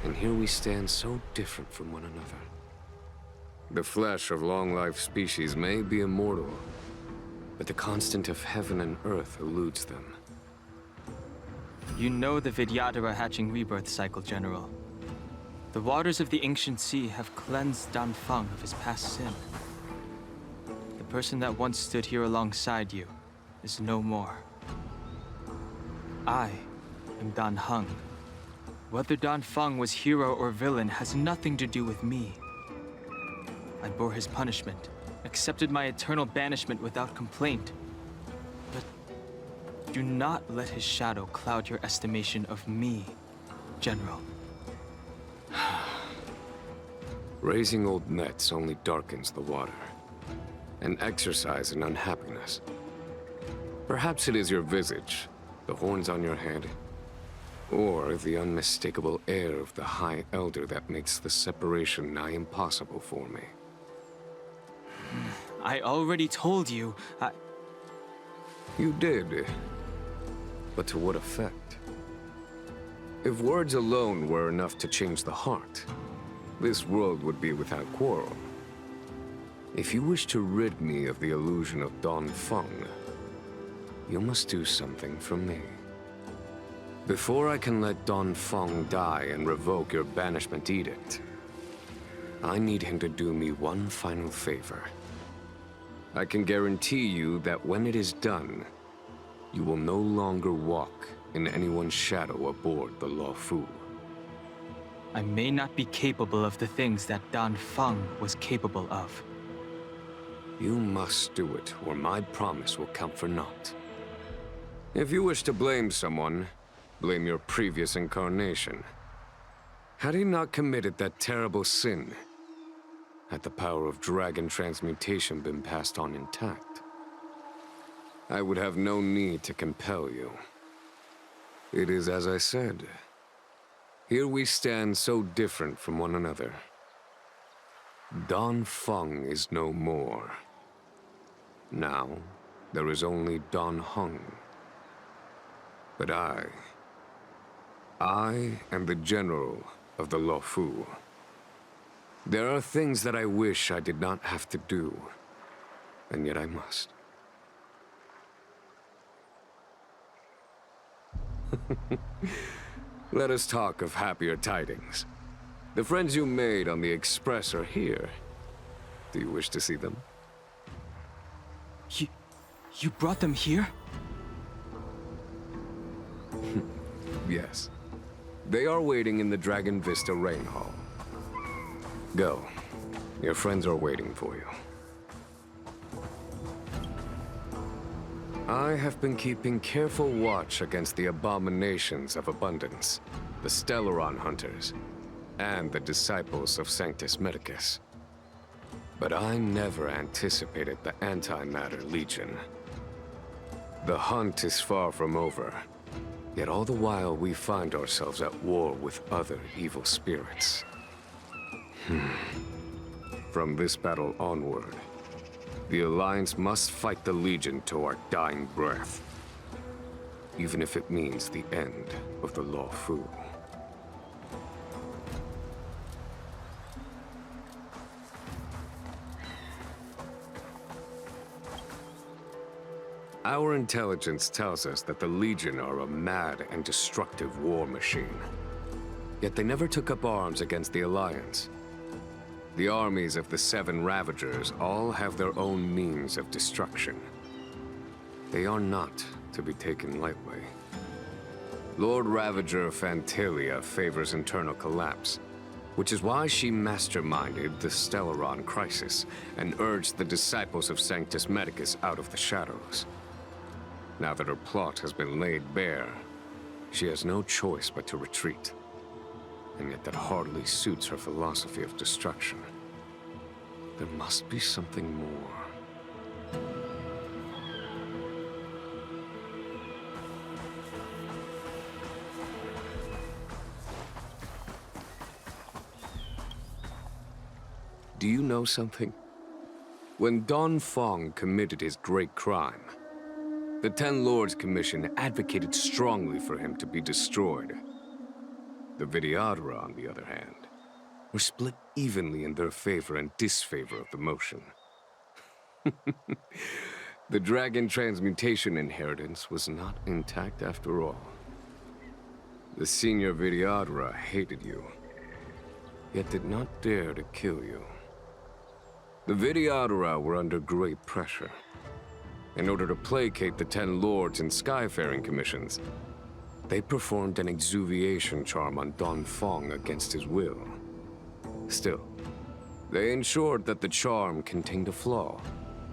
S9: And here we stand so different from one another. The flesh of long-life species may be immortal, but the constant of heaven and earth eludes them.
S16: You know the Vidyadhara hatching rebirth cycle, General. The waters of the ancient sea have cleansed Danfeng of his past sin. The person that once stood here alongside you is no more. I am Dan Heng. Whether Danfeng was hero or villain has nothing to do with me. I bore his punishment, accepted my eternal banishment without complaint. But do not let his shadow cloud your estimation of me, General.
S9: Raising old nets only darkens the water, an exercise in unhappiness. Perhaps it is your visage, the horns on your head, or the unmistakable air of the High Elder that makes the separation nigh impossible for me.
S16: I already told you,
S9: You did. But to what effect? If words alone were enough to change the heart, this world would be without quarrel. If you wish to rid me of the illusion of Danfeng, you must do something for me. Before I can let Danfeng die and revoke your banishment edict, I need him to do me one final favor. I can guarantee you that when it is done, you will no longer walk in anyone's shadow aboard the Luofu.
S16: I may not be capable of the things that Dan Feng was capable of.
S9: You must do it, or my promise will count for naught. If you wish to blame someone, blame your previous incarnation. Had he not committed that terrible sin, had the power of dragon transmutation been passed on intact, I would have no need to compel you. It is as I said. Here we stand so different from one another. Dan Feng is no more. Now, there is only Dan Heng. But I am the general of the Luofu. There are things that I wish I did not have to do, and yet I must. Let us talk of happier tidings. The friends you made on the Express are here. Do you wish to see them?
S16: You brought them here?
S9: Yes. They are waiting in the Dragon Vista Rain Hall. Go. Your friends are waiting for you. I have been keeping careful watch against the abominations of abundance, the Stellaron Hunters, and the disciples of Sanctus Medicus. But I never anticipated the Antimatter Legion. The hunt is far from over, yet all the while we find ourselves at war with other evil spirits. From this battle onward, the Alliance must fight the Legion to our dying breath, even if it means the end of the Luofu. Our intelligence tells us that the Legion are a mad and destructive war machine. Yet they never took up arms against the Alliance. The armies of the Seven Ravagers all have their own means of destruction. They are not to be taken lightly. Lord Ravager Phantilia favors internal collapse, which is why she masterminded the Stellaron crisis and urged the disciples of Sanctus Medicus out of the shadows. Now that her plot has been laid bare, she has no choice but to retreat. And yet that hardly suits her philosophy of destruction. There must be something more. Do you know something? When Dan Feng committed his great crime, the Ten Lords Commission advocated strongly for him to be destroyed. The Vidyadhara, on the other hand, were split evenly in their favor and disfavor of the motion. The dragon transmutation inheritance was not intact after all. The senior Vidyadhara hated you, yet did not dare to kill you. The Vidyadhara were under great pressure. In order to placate the Ten Lords and Skyfaring Commissions, they performed an exuviation charm on Dan Feng against his will. Still, they ensured that the charm contained a flaw,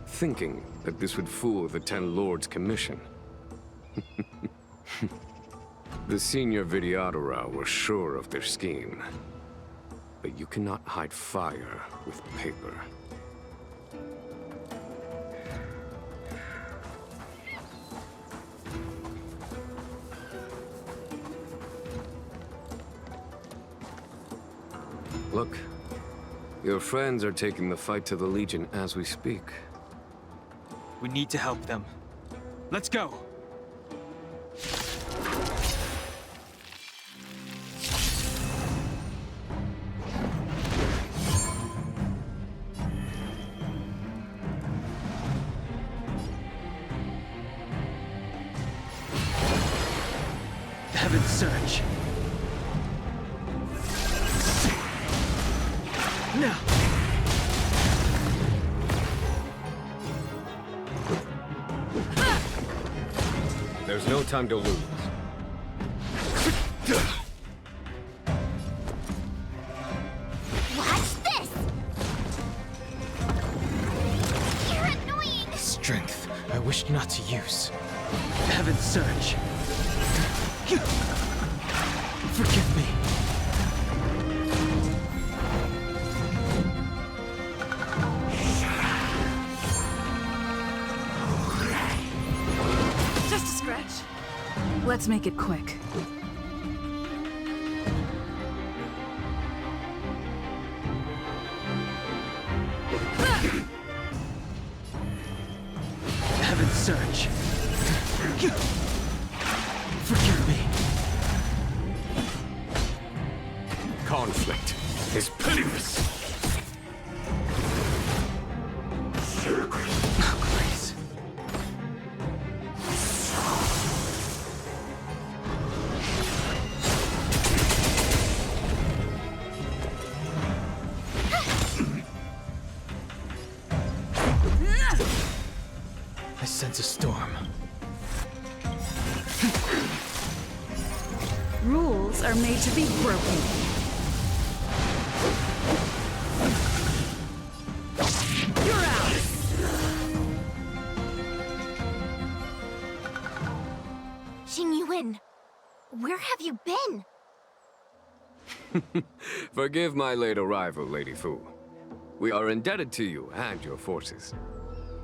S9: thinking that this would fool the Ten Lords Commission. The senior Vidyadhara were sure of their scheme. But you cannot hide fire with paper. Look, your friends are taking the fight to the Legion as we speak.
S16: We need to help them. Let's go! Heaven's Surge. Now!
S9: There's no time to lose.
S16: strength I wished not to use. Heaven's Surge. Forgive me.
S10: Just a scratch. Let's make it quick.
S16: Heaven's Surge. Forgive me.
S9: Conflict is pitiless.
S16: Grace. I sense a storm.
S10: Rules are made to be broken. You're out!
S6: Jingyuan, where have you been?
S9: Forgive my late arrival, Lady Fu. We are indebted to you and your forces.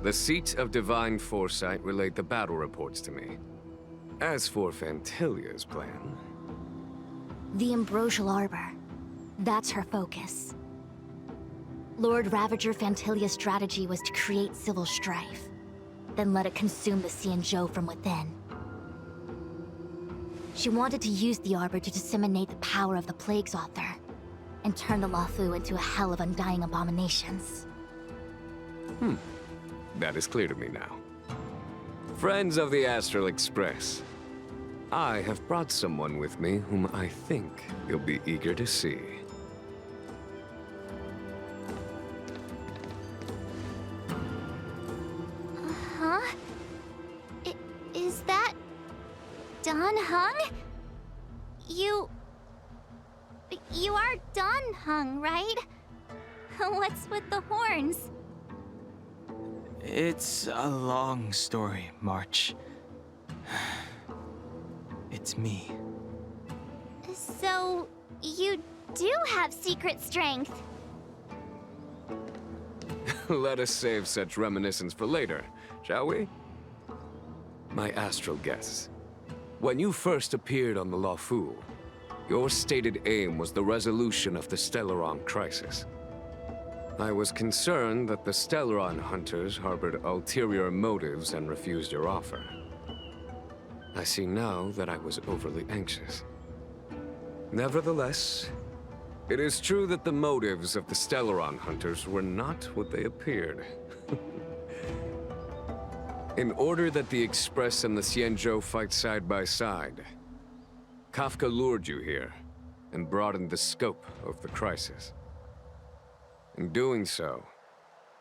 S9: The Seat of Divine Foresight relayed the battle reports to me. As for Fantilia's plan...
S6: The Ambrosial Arbor. That's her focus. Lord Ravager Fantilia's strategy was to create civil strife, then let it consume the Xianzhou from within. She wanted to use the Arbor to disseminate the power of the Plague's Author, and turn the Luofu into a hell of undying abominations.
S9: That is clear to me now. Friends of the Astral Express, I have brought someone with me whom I think you'll be eager to see.
S1: Huh? Is that... Dan Heng? You are Dan Heng, right? What's with the horns?
S16: It's a long story, March. It's me.
S1: So, you do have secret strength.
S9: Let us save such reminiscence for later, shall we? My astral guests. When you first appeared on the Luofu, your stated aim was the resolution of the Stellaron crisis. I was concerned that the Stellaron hunters harbored ulterior motives and refused your offer. I see now that I was overly anxious. Nevertheless, it is true that the motives of the Stellaron hunters were not what they appeared. In order that the Express and the Xianzhou fight side by side, Kafka lured you here and broadened the scope of the crisis. In doing so,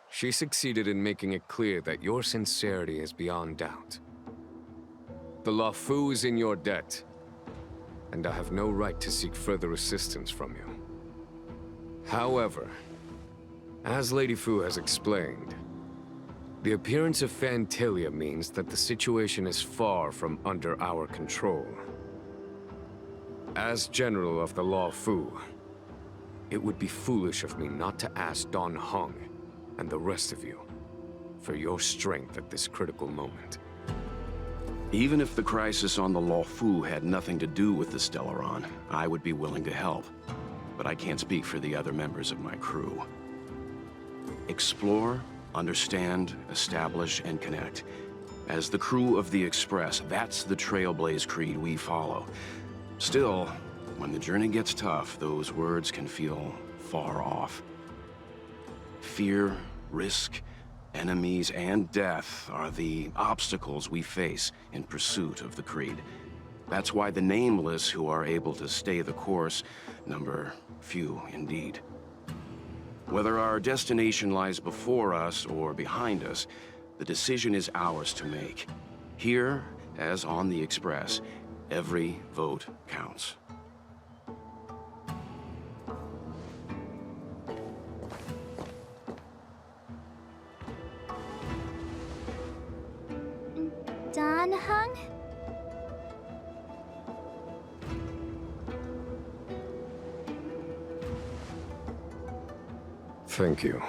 S9: she succeeded in making it clear that your sincerity is beyond doubt. The Luofu is in your debt, and I have no right to seek further assistance from you. However, as Lady Fu has explained, the appearance of Fantilia means that the situation is far from under our control. As General of the Luofu, it would be foolish of me not to ask Dan Heng and the rest of you for your strength at this critical moment.
S3: Even if the crisis on the Luofu had nothing to do with the Stellaron, I would be willing to help. But I can't speak for the other members of my crew. Explore, understand, establish, and connect. As the crew of the Express, that's the Trailblaze creed we follow. Still, when the journey gets tough, those words can feel far off. Fear, risk, enemies, and death are the obstacles we face in pursuit of the creed. That's why the nameless who are able to stay the course number few indeed. Whether our destination lies before us or behind us, the decision is ours to make. Here, as on the Express, every vote counts.
S1: Dan Heng?
S9: Thank you,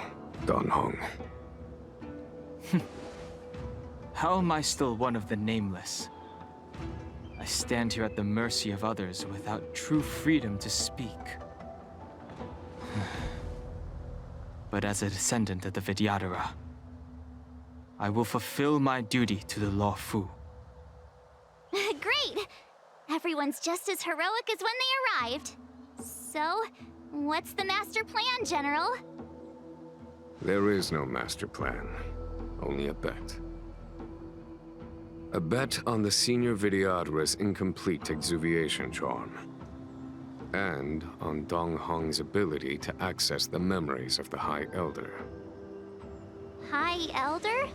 S9: Dan Heng.
S16: How am I still one of the nameless? I stand here at the mercy of others without true freedom to speak. But as a descendant of the Vidyadhara, I will fulfill my duty to the Law Fu.
S1: Great! Everyone's just as heroic as when they arrived. So, what's the master plan, General?
S9: There is no master plan, only a bet. A bet on the senior Vidyadhara's incomplete exuviation charm. And on Dan Heng's ability to access the memories of the High Elder.
S1: High Elder?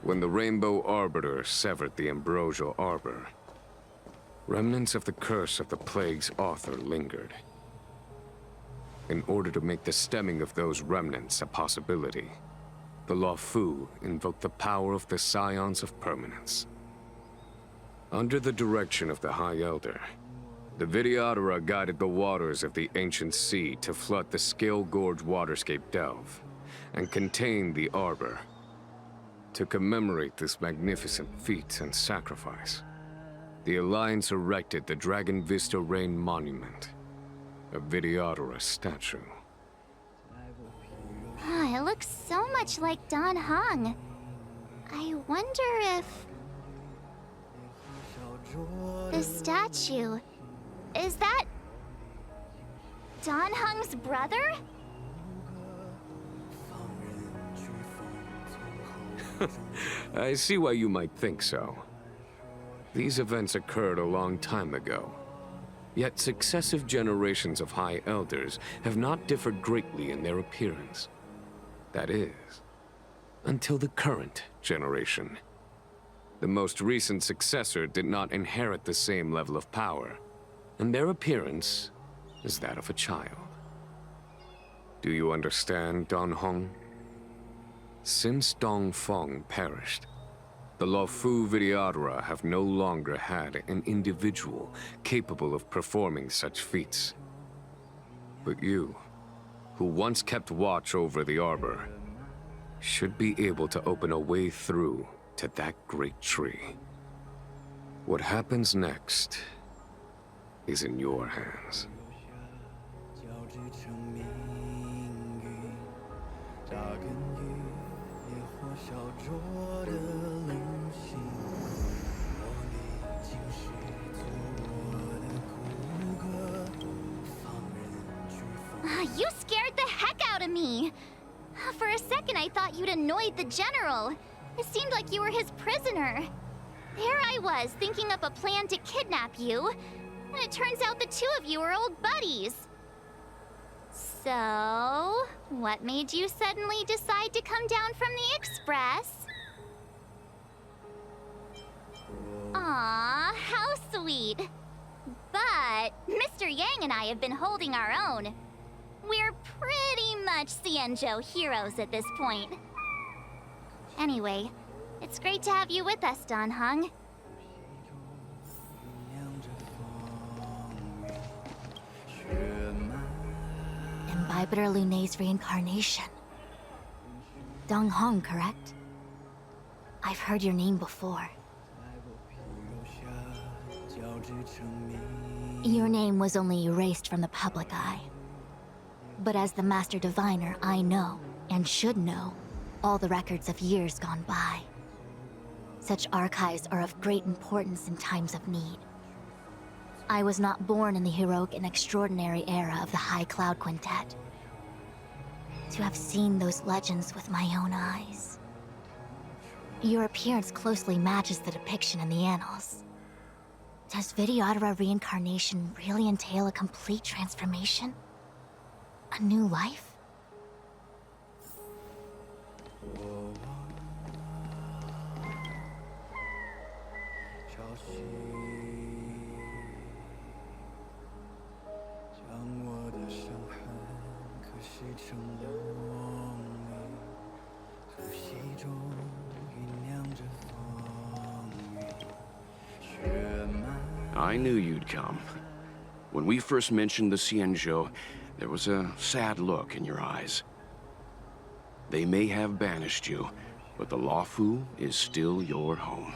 S9: When the Rainbow Arbiter severed the Ambrosial Arbor, remnants of the curse of the Plague's author lingered. In order to make the stemming of those remnants a possibility, the Law Fu invoked the power of the Scions of Permanence. Under the direction of the High Elder, the Vidyadhara guided the waters of the ancient sea to flood the Scale Gorge waterscape delve and contain the Arbor. To commemorate this magnificent feat and sacrifice, the Alliance erected the Dragon Vista Rain Monument, a Vidyadhara statue.
S1: It looks so much like Dan Heng. I wonder if... the statue... is that... Dan Heng's brother?
S9: I see why you might think so. These events occurred a long time ago. Yet successive generations of High Elders have not differed greatly in their appearance. That is, until the current generation. The most recent successor did not inherit the same level of power, and their appearance is that of a child. Do you understand, Dan Heng? Since Dongfeng perished, the Luofu Vidyadhara have no longer had an individual capable of performing such feats. But you, who once kept watch over the Arbor, should be able to open a way through to that great tree. What happens next is in your hands.
S1: You scared the heck out of me! For a second I thought you'd annoyed the General. It seemed like you were his prisoner. There I was, thinking up a plan to kidnap you, and it turns out the two of you are old buddies. So, what made you suddenly decide to come down from the Express? Aw, how sweet. But Mr. Yang and I have been holding our own. We're pretty much Xianzhou heroes at this point. Anyway, it's great to have you with us, Dan Heng.
S6: Imbibitor Lunay's reincarnation. Dan Heng, correct? I've heard your name before. Your name was only erased from the public eye. But as the Master Diviner, I know, and should know, all the records of years gone by. Such archives are of great importance in times of need. I was not born in the heroic and extraordinary era of the High Cloud Quintet. To have seen those legends with my own eyes. Your appearance closely matches the depiction in the annals. Does Vidyadhara reincarnation really entail a complete transformation? A new life?
S3: I knew you'd come. When we first mentioned the Xianzhou, there was a sad look in your eyes. They may have banished you, but the Luofu is still your home.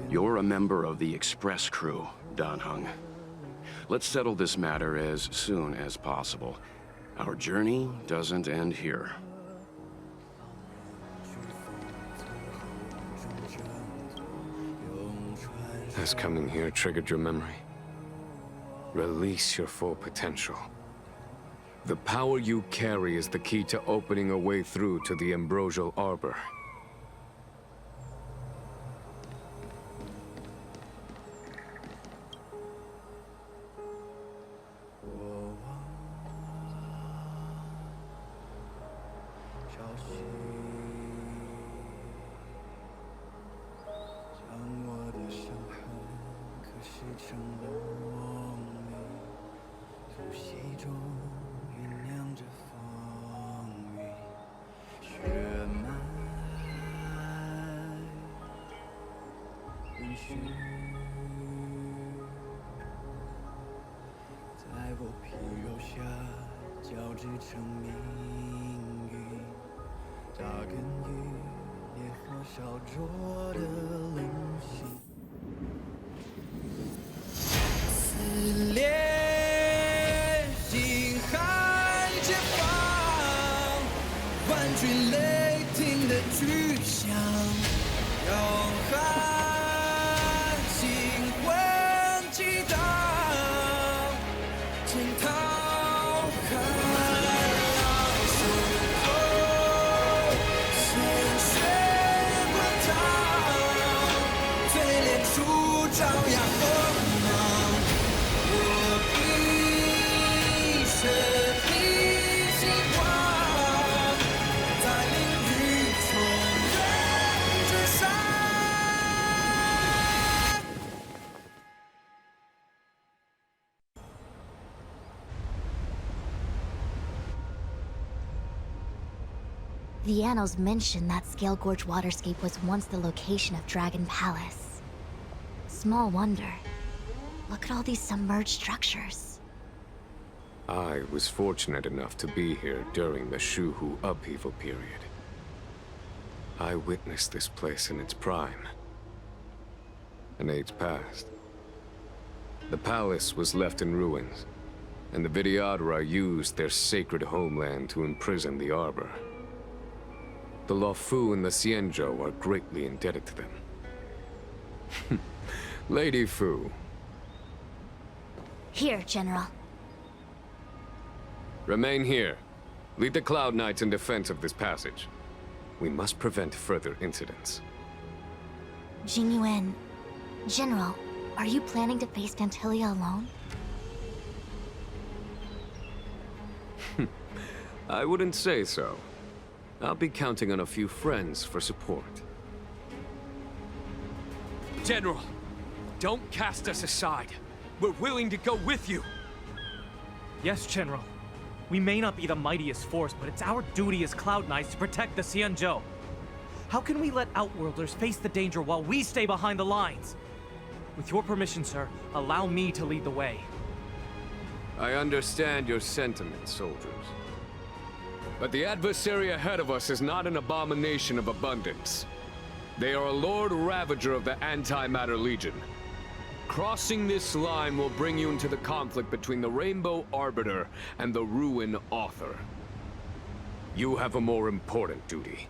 S3: You're a member of the Express crew, Dan Heng. Let's settle this matter as soon as possible. Our journey doesn't end here.
S9: Has coming here triggered your memory? Release your full potential. The power you carry is the key to opening a way through to the Ambrosial Arbor.
S6: The annals mention that Scale Gorge waterscape was once the location of Dragon Palace. Small wonder. Look at all these submerged structures.
S9: I was fortunate enough to be here during the Shuhu upheaval period. I witnessed this place in its prime. An age passed. The palace was left in ruins, and the Vidyadhara used their sacred homeland to imprison the Arbor. The Luofu and the Xianzhou are greatly indebted to them. Lady Fu.
S6: Here, General.
S9: Remain here. Lead the Cloud Knights in defense of this passage. We must prevent further incidents.
S6: Jingyuan. General, are you planning to face Dantilia alone?
S9: I wouldn't say so. I'll be counting on a few friends for support.
S20: General, don't cast us aside. We're willing to go with you.
S8: Yes, General. We may not be the mightiest force, but it's our duty as Cloud Knights to protect the Xianzhou. How can we let Outworlders face the danger while we stay behind the lines? With your permission, sir, allow me to lead the way.
S9: I understand your sentiments, soldiers. But the adversary ahead of us is not an abomination of abundance. They are a Lord Ravager of the Antimatter Legion. Crossing this line will bring you into the conflict between the Rainbow Arbiter and the Ruin Author. You have a more important duty.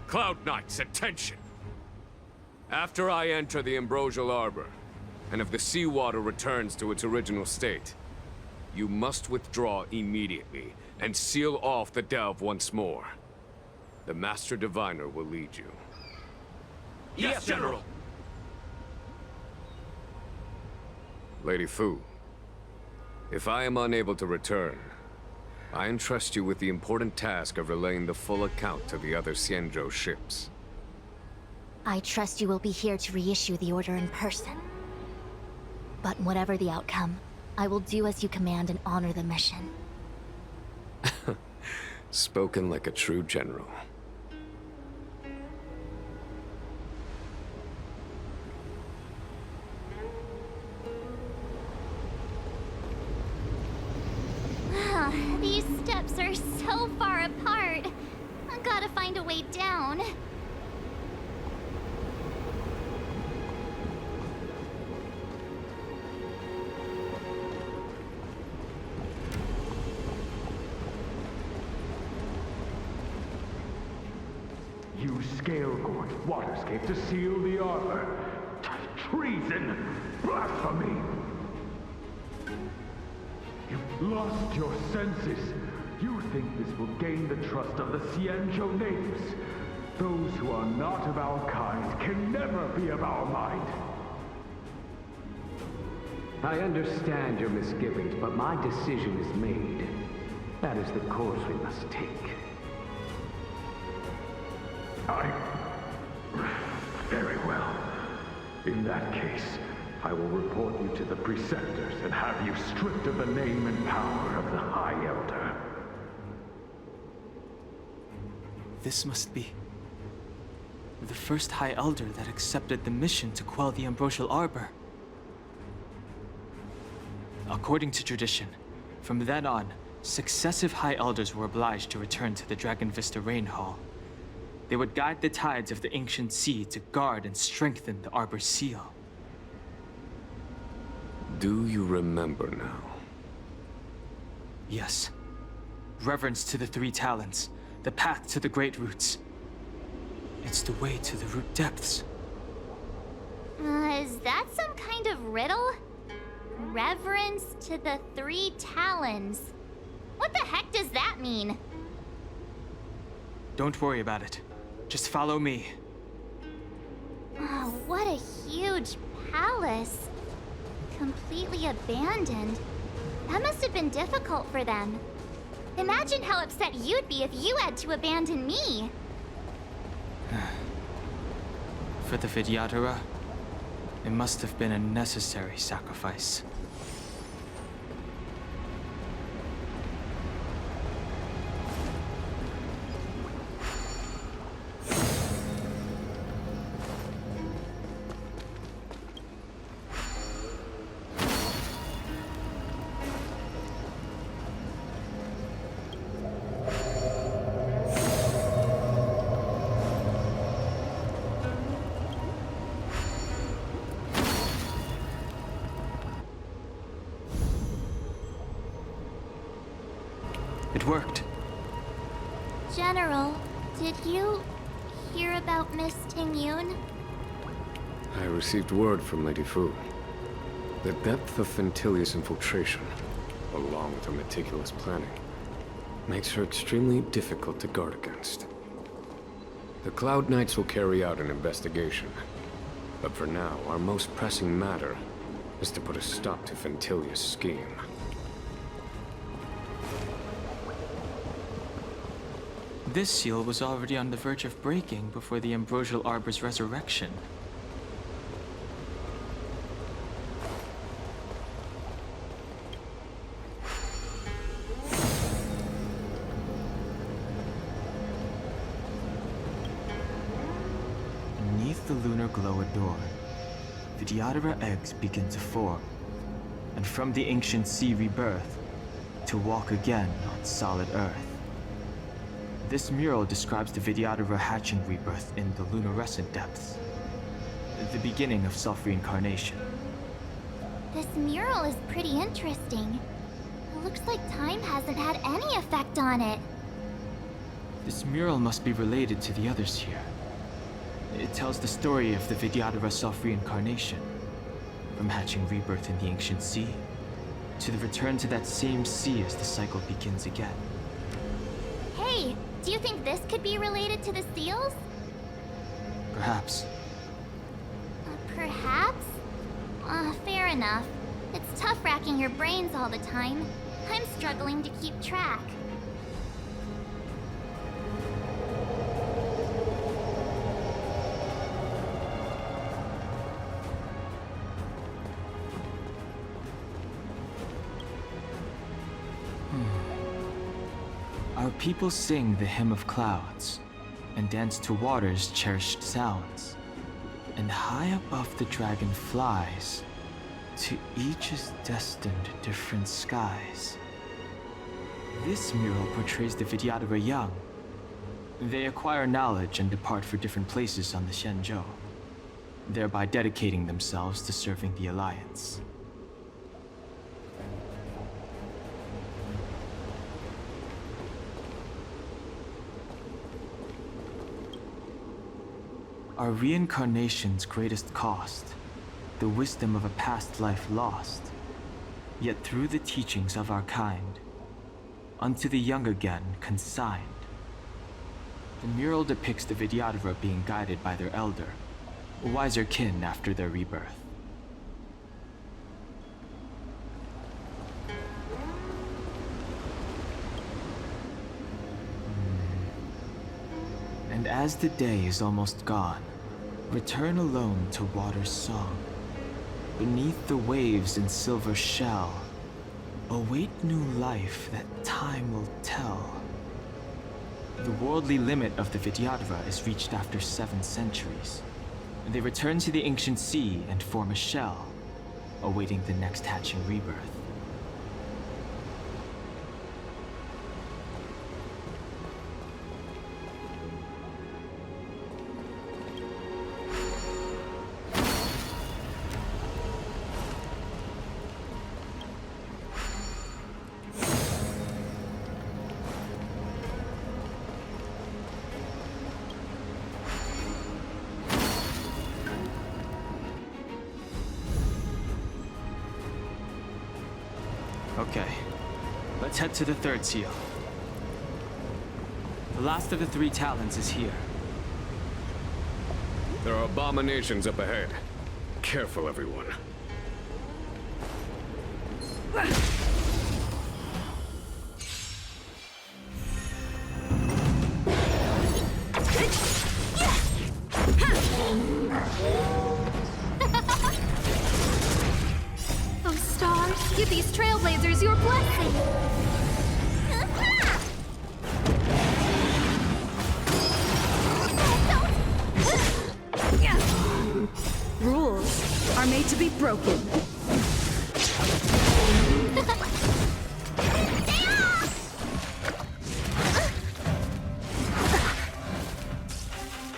S20: Cloud Knights, attention!
S9: After I enter the Ambrosial Arbor, and if the seawater returns to its original state, you must withdraw immediately and seal off the delve once more. The Master Diviner will lead you.
S20: Yes, General!
S9: Lady Fu, if I am unable to return, I entrust you with the important task of relaying the full account to the other Xianzhou ships.
S6: I trust you will be here to reissue the order in person. But whatever the outcome, I will do as you command and honor the mission.
S9: Spoken like a true general.
S1: These steps are so far apart. I gotta find a way down.
S17: You scale-gorge waterscape to seal the arbor. Treason! Blasphemy! You've lost your senses. You think this will gain the trust of the Xianzhou natives. Those who are not of our kind can never be of our mind.
S21: I understand your misgivings, but my decision is made. That is the course we must take.
S17: Very well. In that case, I will report you to the Preceptors and have you stripped of the name and power of the High Elder.
S16: This must be the first High Elder that accepted the mission to quell the Ambrosial Arbor. According to tradition, from then on, successive High Elders were obliged to return to the Dragon Vista Rain Hall. They would guide the tides of the ancient sea to guard and strengthen the Arbor's seal.
S9: Do you remember now?
S16: Yes. Reverence to the Three Talons, the path to the Great Roots. It's the way to the root depths.
S1: Is that some kind of riddle? Reverence to the Three Talons. What the heck does that mean?
S16: Don't worry about it. Just follow me.
S1: Oh, what a huge palace. Completely abandoned. That must have been difficult for them. Imagine how upset you'd be if you had to abandon me.
S16: For the Vidyadhara, it must have been a necessary sacrifice. It worked.
S1: General, did you hear about Miss Tingyun?
S9: I received word from Lady Fu. The depth of Fentilius' infiltration, along with her meticulous planning, makes her extremely difficult to guard against. The Cloud Knights will carry out an investigation. But for now, our most pressing matter is to put a stop to Fentilius' scheme.
S16: This seal was already on the verge of breaking before the Ambrosial Arbor's resurrection. Beneath the lunar glow adorn, Vidyadhara eggs begin to form, and from the ancient sea rebirth, to walk again on solid earth. This mural describes the Vidyadhara hatching rebirth in the lunarescent depths, the beginning of self-reincarnation.
S1: This mural is pretty interesting. It looks like time hasn't had any effect on it.
S16: This mural must be related to the others here. It tells the story of the Vidyadhara self-reincarnation, from hatching rebirth in the ancient sea, to the return to that same sea as the cycle begins again.
S1: Hey, do you think this could be related to the seals?
S16: Perhaps.
S1: Perhaps? Fair enough. It's tough racking your brains all the time. I'm struggling to keep track.
S16: Our people sing the Hymn of Clouds, and dance to water's cherished sounds. And high above the dragon flies, to each is destined different skies. This mural portrays the Vidyadhara young. They acquire knowledge and depart for different places on the Xianzhou, thereby dedicating themselves to serving the Alliance. Our reincarnation's greatest cost, the wisdom of a past life lost, yet through the teachings of our kind, unto the young again consigned. The mural depicts the Vidyadhara being guided by their elder, a wiser kin after their rebirth. And as the day is almost gone, return alone to water's song. Beneath the waves in silver shell, await new life that time will tell. The worldly limit of the Vidyadhara is reached after 7 centuries. They return to the ancient sea and form a shell, awaiting the next hatching rebirth. Okay, let's head to the 3rd seal. The last of the 3 talons is here.
S9: There are abominations up ahead. Careful, everyone.
S13: Oh, stars, give these trailblazers your blessing!
S18: Rules are made to be broken.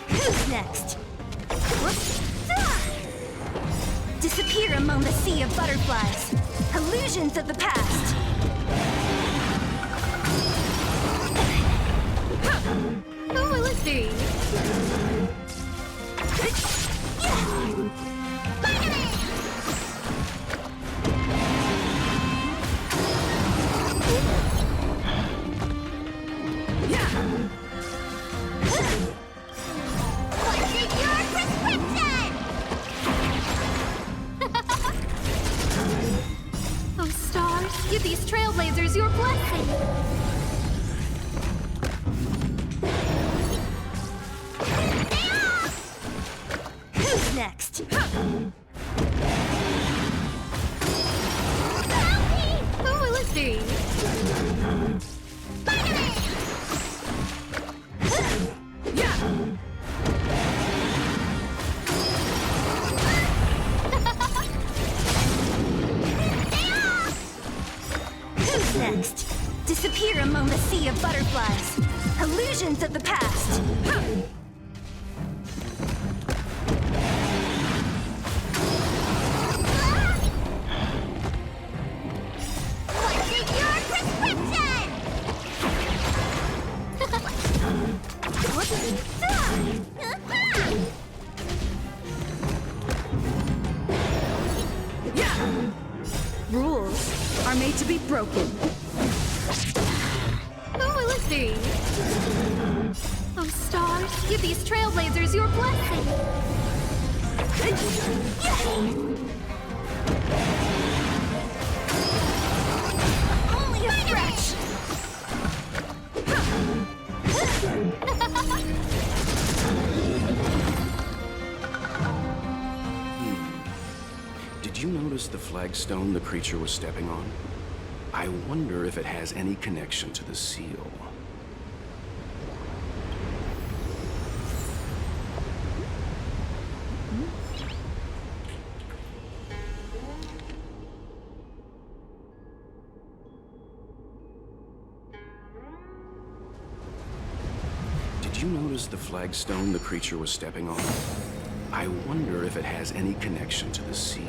S6: Who's next? Disappear among the sea of butterflies. Illusions of the past.
S13: Who will it be? Oh, stars, give these trailblazers your blessing!
S6: Who's next?
S13: Who will it be?
S6: Who's next? Disappear among the sea of butterflies. Illusions of the past.
S14: What's in your prescription?
S18: Rules are made to be broken.
S13: Who will it be? Oh, stars, give these trailblazers your blessing!
S6: Only a scratch.
S3: Did you notice the flagstone the creature was stepping on? I wonder if it has any connection to the seal. Did you notice the flagstone the creature was stepping on? I wonder if it has any connection to the seal.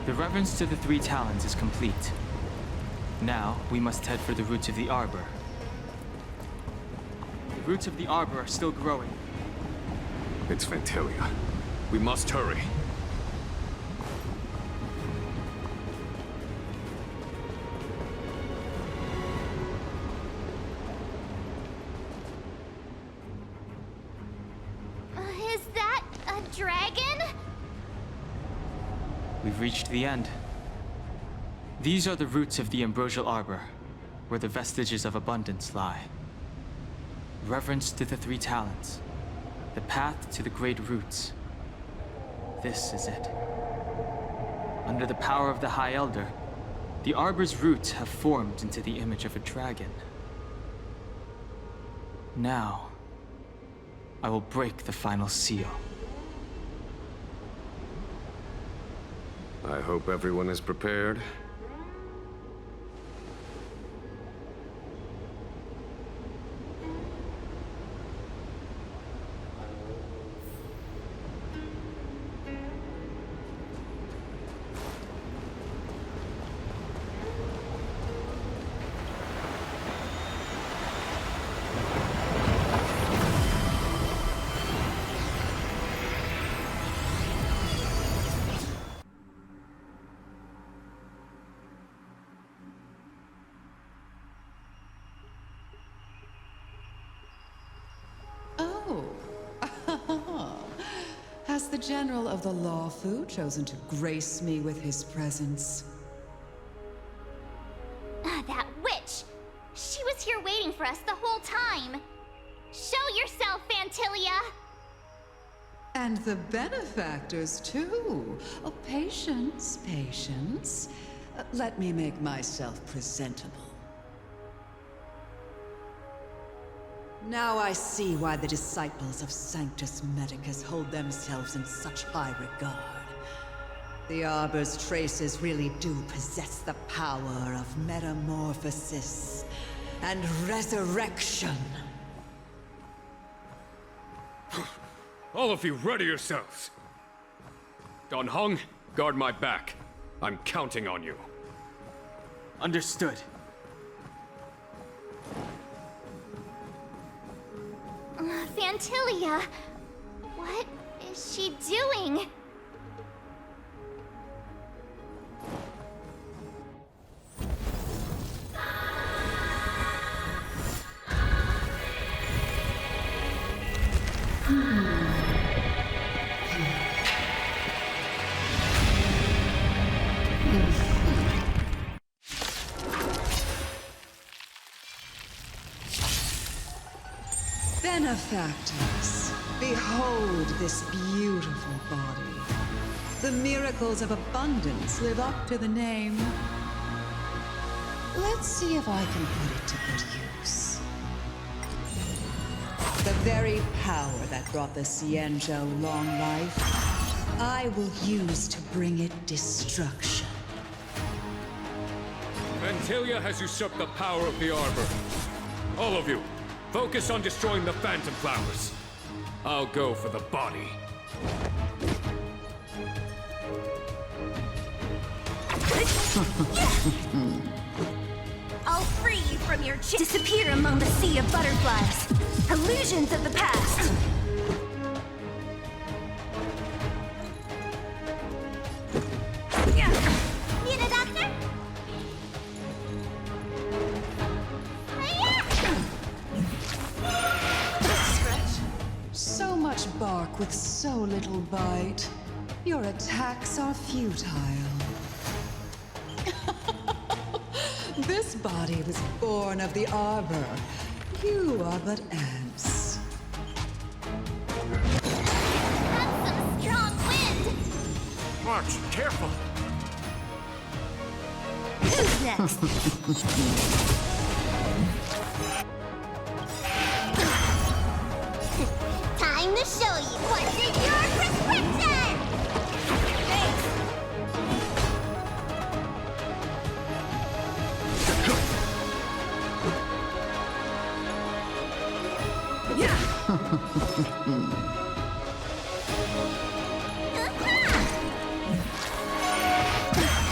S16: The reverence to the Three Talons is complete. Now, we must head for the roots of the Arbor. The roots of the Arbor are still growing.
S9: It's Phantylia. We must hurry.
S1: Is that a dragon?
S16: We've reached the end. These are the roots of the Ambrosial Arbor, where the vestiges of abundance lie. Reverence to the Three Talons. The path to the great roots. This is it. Under the power of the High Elder, the Arbor's roots have formed into the image of a dragon. Now, I will break the final seal.
S9: I hope everyone is prepared.
S12: Has the General of the Lawfu chosen to grace me with his presence?
S1: That witch! She was here waiting for us the whole time! Show yourself, Phantylia!
S12: And the benefactors, too. Oh, patience, patience. Let me make myself presentable. Now I see why the disciples of Sanctus Medicus hold themselves in such high regard. The Arbor's traces really do possess the power of metamorphosis and resurrection.
S20: All of you, ready yourselves. Dan Heng, guard my back. I'm counting on you.
S16: Understood.
S1: Phantylia, what is she doing?
S12: Benefactors, behold this beautiful body. The miracles of abundance live up to the name. Let's see if I can put it to good use. The very power that brought the Xianzhou long life, I will use to bring it destruction.
S20: Phantylia has usurped the power of the Arbor. All of you, focus on destroying the Phantom Flowers. I'll go for the body.
S6: I'll free you from your disappear among the sea of butterflies. Illusions of the past.
S14: Need a doctor?
S12: So much bark with so little bite. Your attacks are futile. This body was born of the Arbor. You are but ants.
S14: That's some strong wind!
S20: March, careful!
S14: Who's next? Time to show you what's in your prescription! Thanks!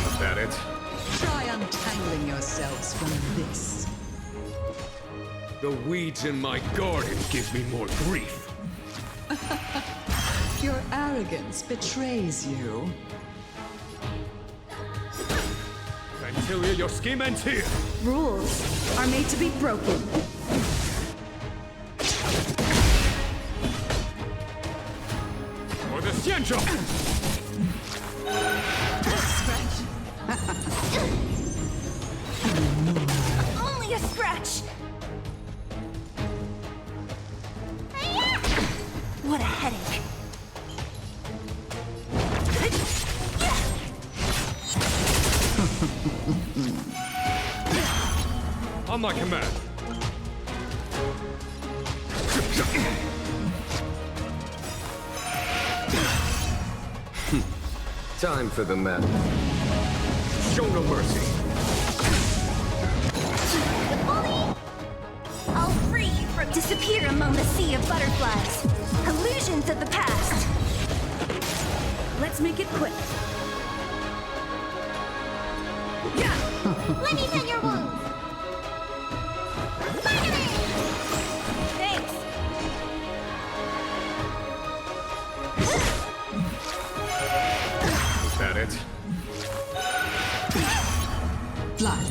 S20: Is that it?
S12: Try untangling yourselves from this.
S20: The weeds in my garden give me more grief.
S12: Your arrogance betrays you.
S20: Antilia, your scheme ends here!
S18: Rules are made to be broken.
S20: For the Xianzhou!
S6: Only a scratch. What a headache.
S20: On my command.
S9: Time for the map.
S20: Show no mercy.
S6: I'll free you from disappear among the sea of butterflies. Illusions of the past.
S18: Let's make it quick.
S14: Let me tend your wounds! Spider-Man!
S6: Thanks.
S20: Is that it?
S12: Blood.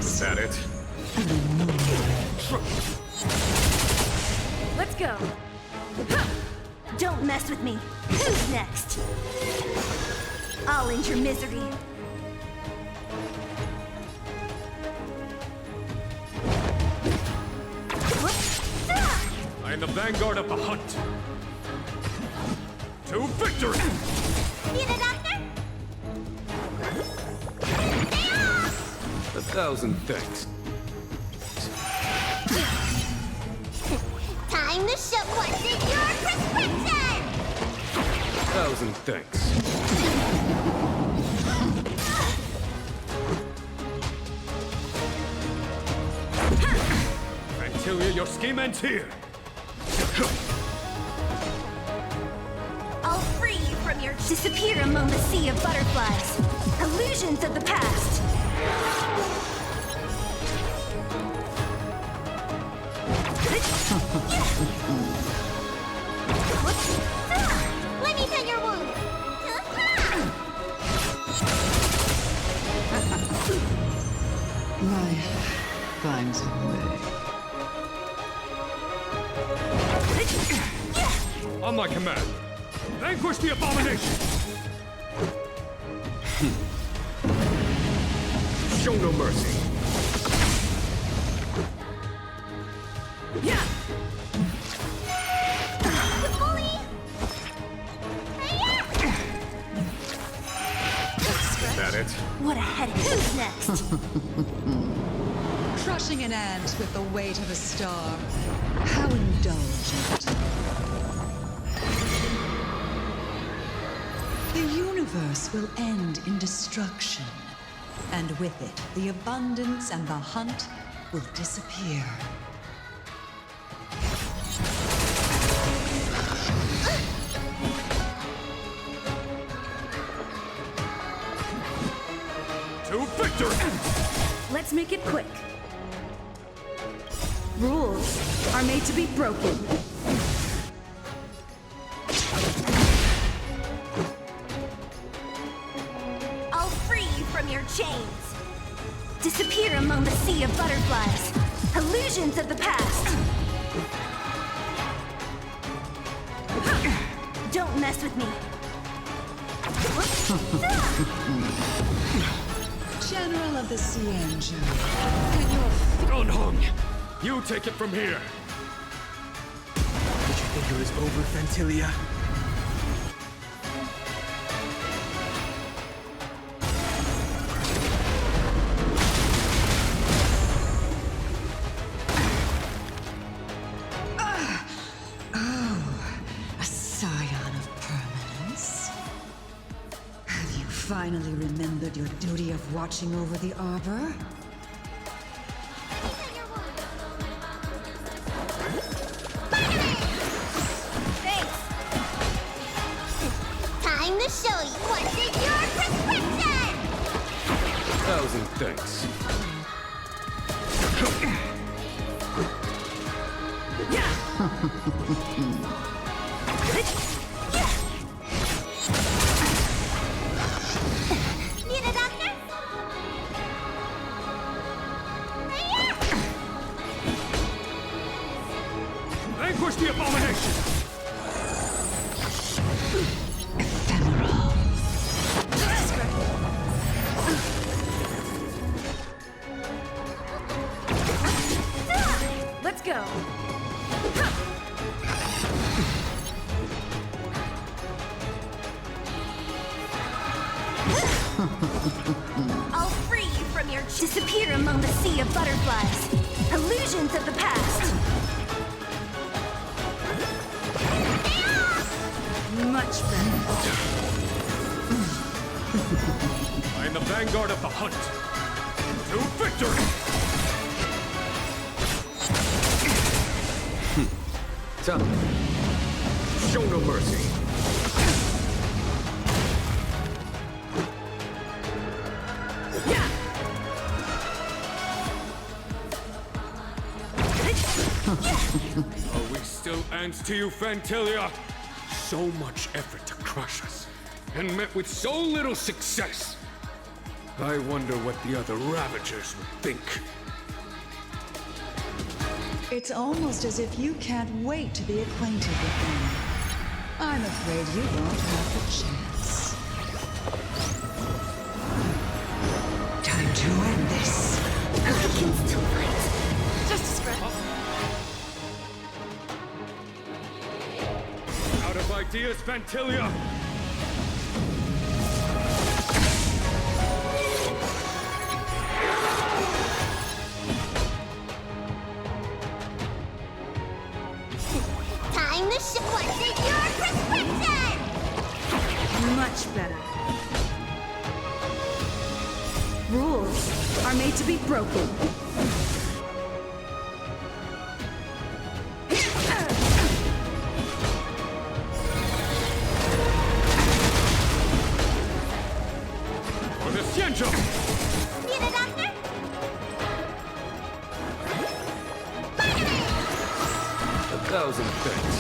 S20: Is that it?
S6: Let's go. Don't mess with me. Who's next? I'll end your misery.
S20: I am the vanguard of the hunt. To victory!
S14: Need a doctor?
S3: 1,000 thanks.
S14: Time to show what's in your prescription!
S3: 1,000 thanks.
S20: Antilia, your scheme ends here.
S6: I'll free you from your disappear among the sea of butterflies. Illusions of the past.
S14: Let me tend your wounds!
S12: Life finds a way.
S20: On my command. Vanquish the abomination! Show no mercy. Is that it?
S6: What a headache. Who's next?
S12: Crushing an ant with the weight of a star. How indulgent. The universe will end in destruction. And with it, the abundance and the hunt will disappear.
S18: make it quick. Rules are made to be broken.
S6: I'll free you from your chains. Disappear among the sea of butterflies. Illusions of the past. Don't mess with me.
S12: General of the Xianzhou,
S20: Dan Heng, you take it from here.
S16: Did you think it was over, Phantilia?
S12: a scion of permanence. Have you finally remembered your duty of watching over the Arbor?
S14: Time to show you what's in your prescription!
S3: 1,000 thanks.
S14: Need a doctor?
S20: Vanquish the abomination!
S18: Let's go.
S6: I'll free you from your disappear among the sea of butterflies. Illusions of the past.
S18: Much better.
S20: I am the vanguard of the hunt. To victory!
S3: Tough. Show no mercy.
S20: Are we still ants to you, Phantilia? So much effort to crush us, and met with so little success. I wonder what the other Ravagers would think.
S12: It's almost as if you can't wait to be acquainted with them. I'm afraid you won't have the chance. Time to end this.
S6: I can still fight. Just a scrap.
S20: Out of ideas, Phantilia!
S14: Time to show what's in your prescription!
S18: Much better. Rules are made to be broken.
S20: For the Xianzhou!
S14: Need a doctor?
S3: 1,000 thanks.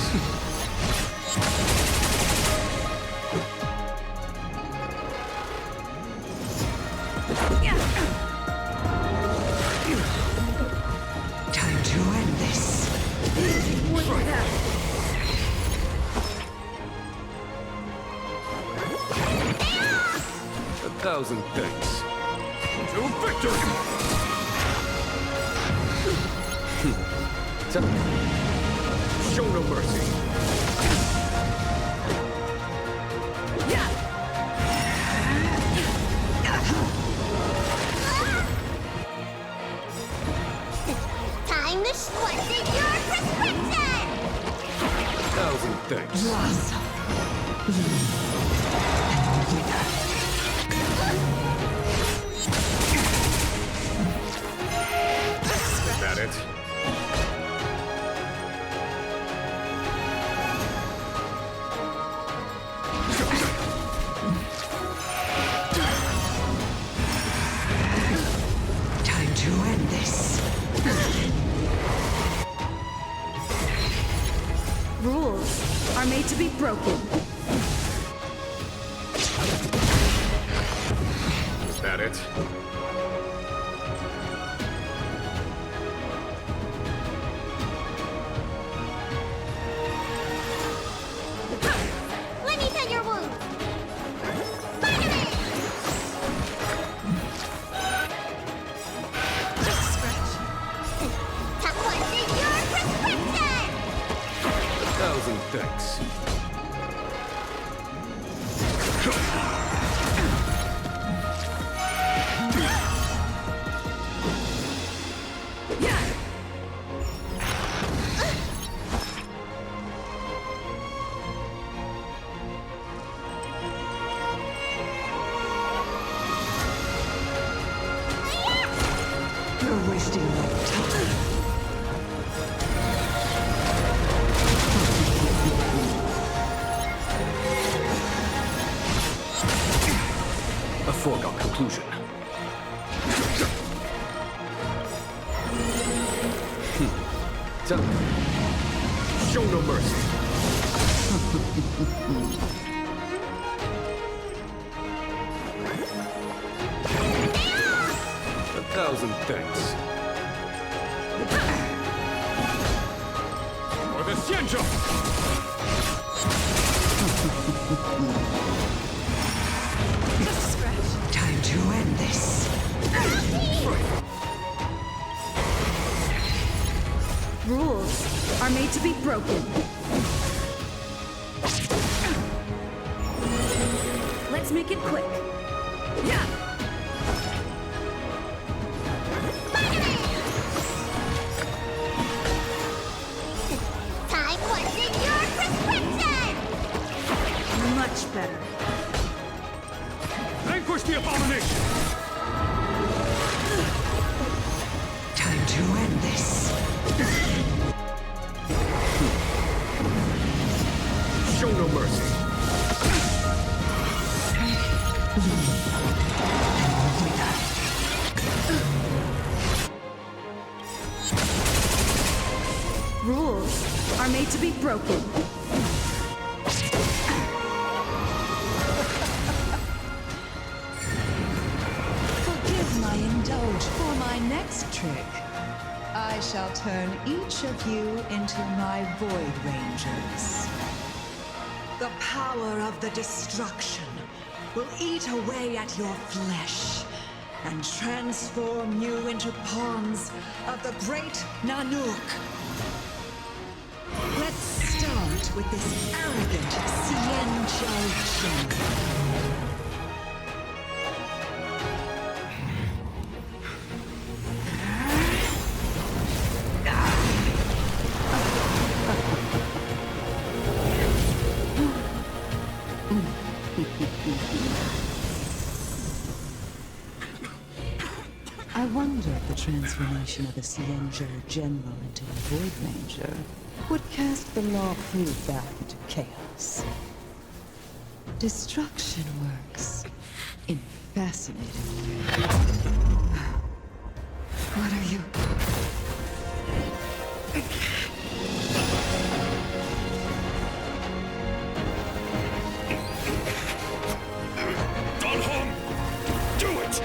S12: Time to end this.
S18: More than that.
S3: 1,000 thanks.
S20: To victory!
S3: Show no mercy.
S14: Time to what's in your prescription!
S3: 1,000 thanks. That it?
S12: Time to
S18: are made to be broken.
S9: Is that it?
S14: Let me tend your wounds. Just scratch. Top one's in your prescription!
S9: 1,000 thanks.
S12: You're wasting my time.
S3: A foregone conclusion.
S9: Show no mercy. A 1,000 thanks.
S20: For the Xianzhou!
S12: Just scratch. Time to end this.
S18: Rules are made to be broken. Let's make it quick. Yeah!
S14: Time one's in your prescription!
S18: Much better.
S20: Vanquish the abomination!
S12: Time to end this.
S9: Show no mercy.
S18: Rules are made to be broken.
S12: Forgive my indulge for my next trick. I shall turn each of you into my Void Rangers. The power of the destruction will eat away at your flesh and transform you into pawns of the great Nanook. Let's start with this arrogant Xianzhou general.
S7: I wonder if the transformation of the Xianzhou General into a Void Ranger would cast the Law Fu back into chaos. Destruction works in fascinating ways. What are you?
S20: Dan Heng! Do it!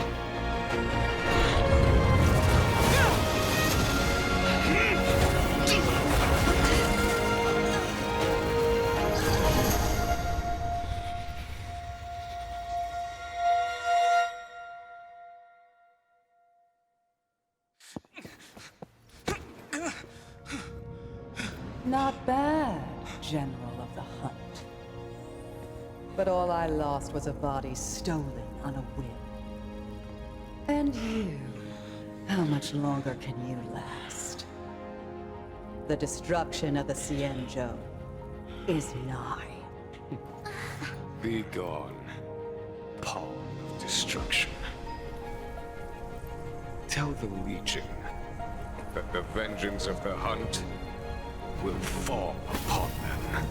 S7: Not bad, General of the Hunt. But all I lost was a body stolen on a whim. And you, how much longer can you last? The destruction of the Xianzhou is nigh.
S9: Be gone, pawn of destruction. Tell the Legion that the vengeance of the Hunt will fall upon them.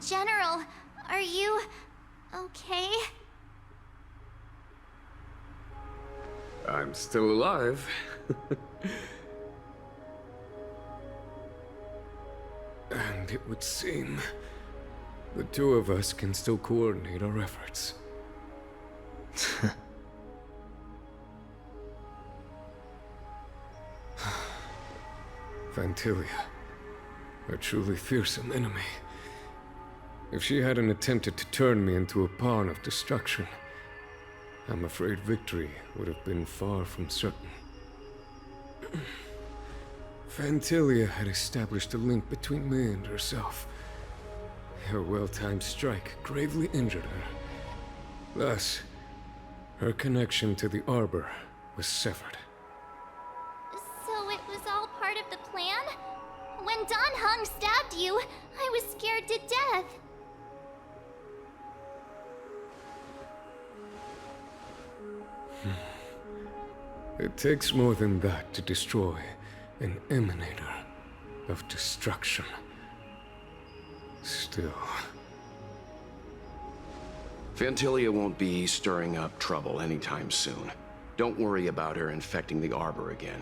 S1: General, are you okay?
S9: I'm still alive. And it would seem the two of us can still coordinate our efforts. Phantilia, a truly fearsome enemy. If she hadn't attempted to turn me into a pawn of destruction, I'm afraid victory would have been far from certain. Phantilia had established a link between me and herself. Her well-timed strike gravely injured her. Thus, her connection to the Arbor was severed.
S1: So it was all part of the plan? When Don Hung stabbed you, I was scared to death.
S9: It takes more than that to destroy an emanator of destruction. Still...
S3: Phantilia won't be stirring up trouble anytime soon. Don't worry about her infecting the Arbor again.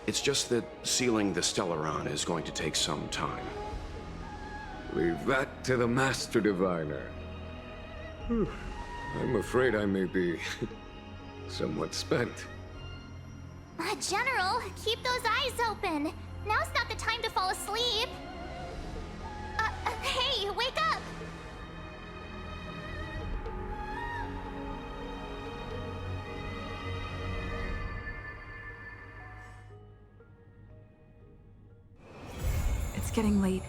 S3: It's just that sealing the Stellaron is going to take some time.
S9: Leave that to the Master Diviner. I'm afraid I may be somewhat spent.
S1: General, keep those eyes open. Now's not the time to fall asleep. Hey, wake up!
S10: It's getting late.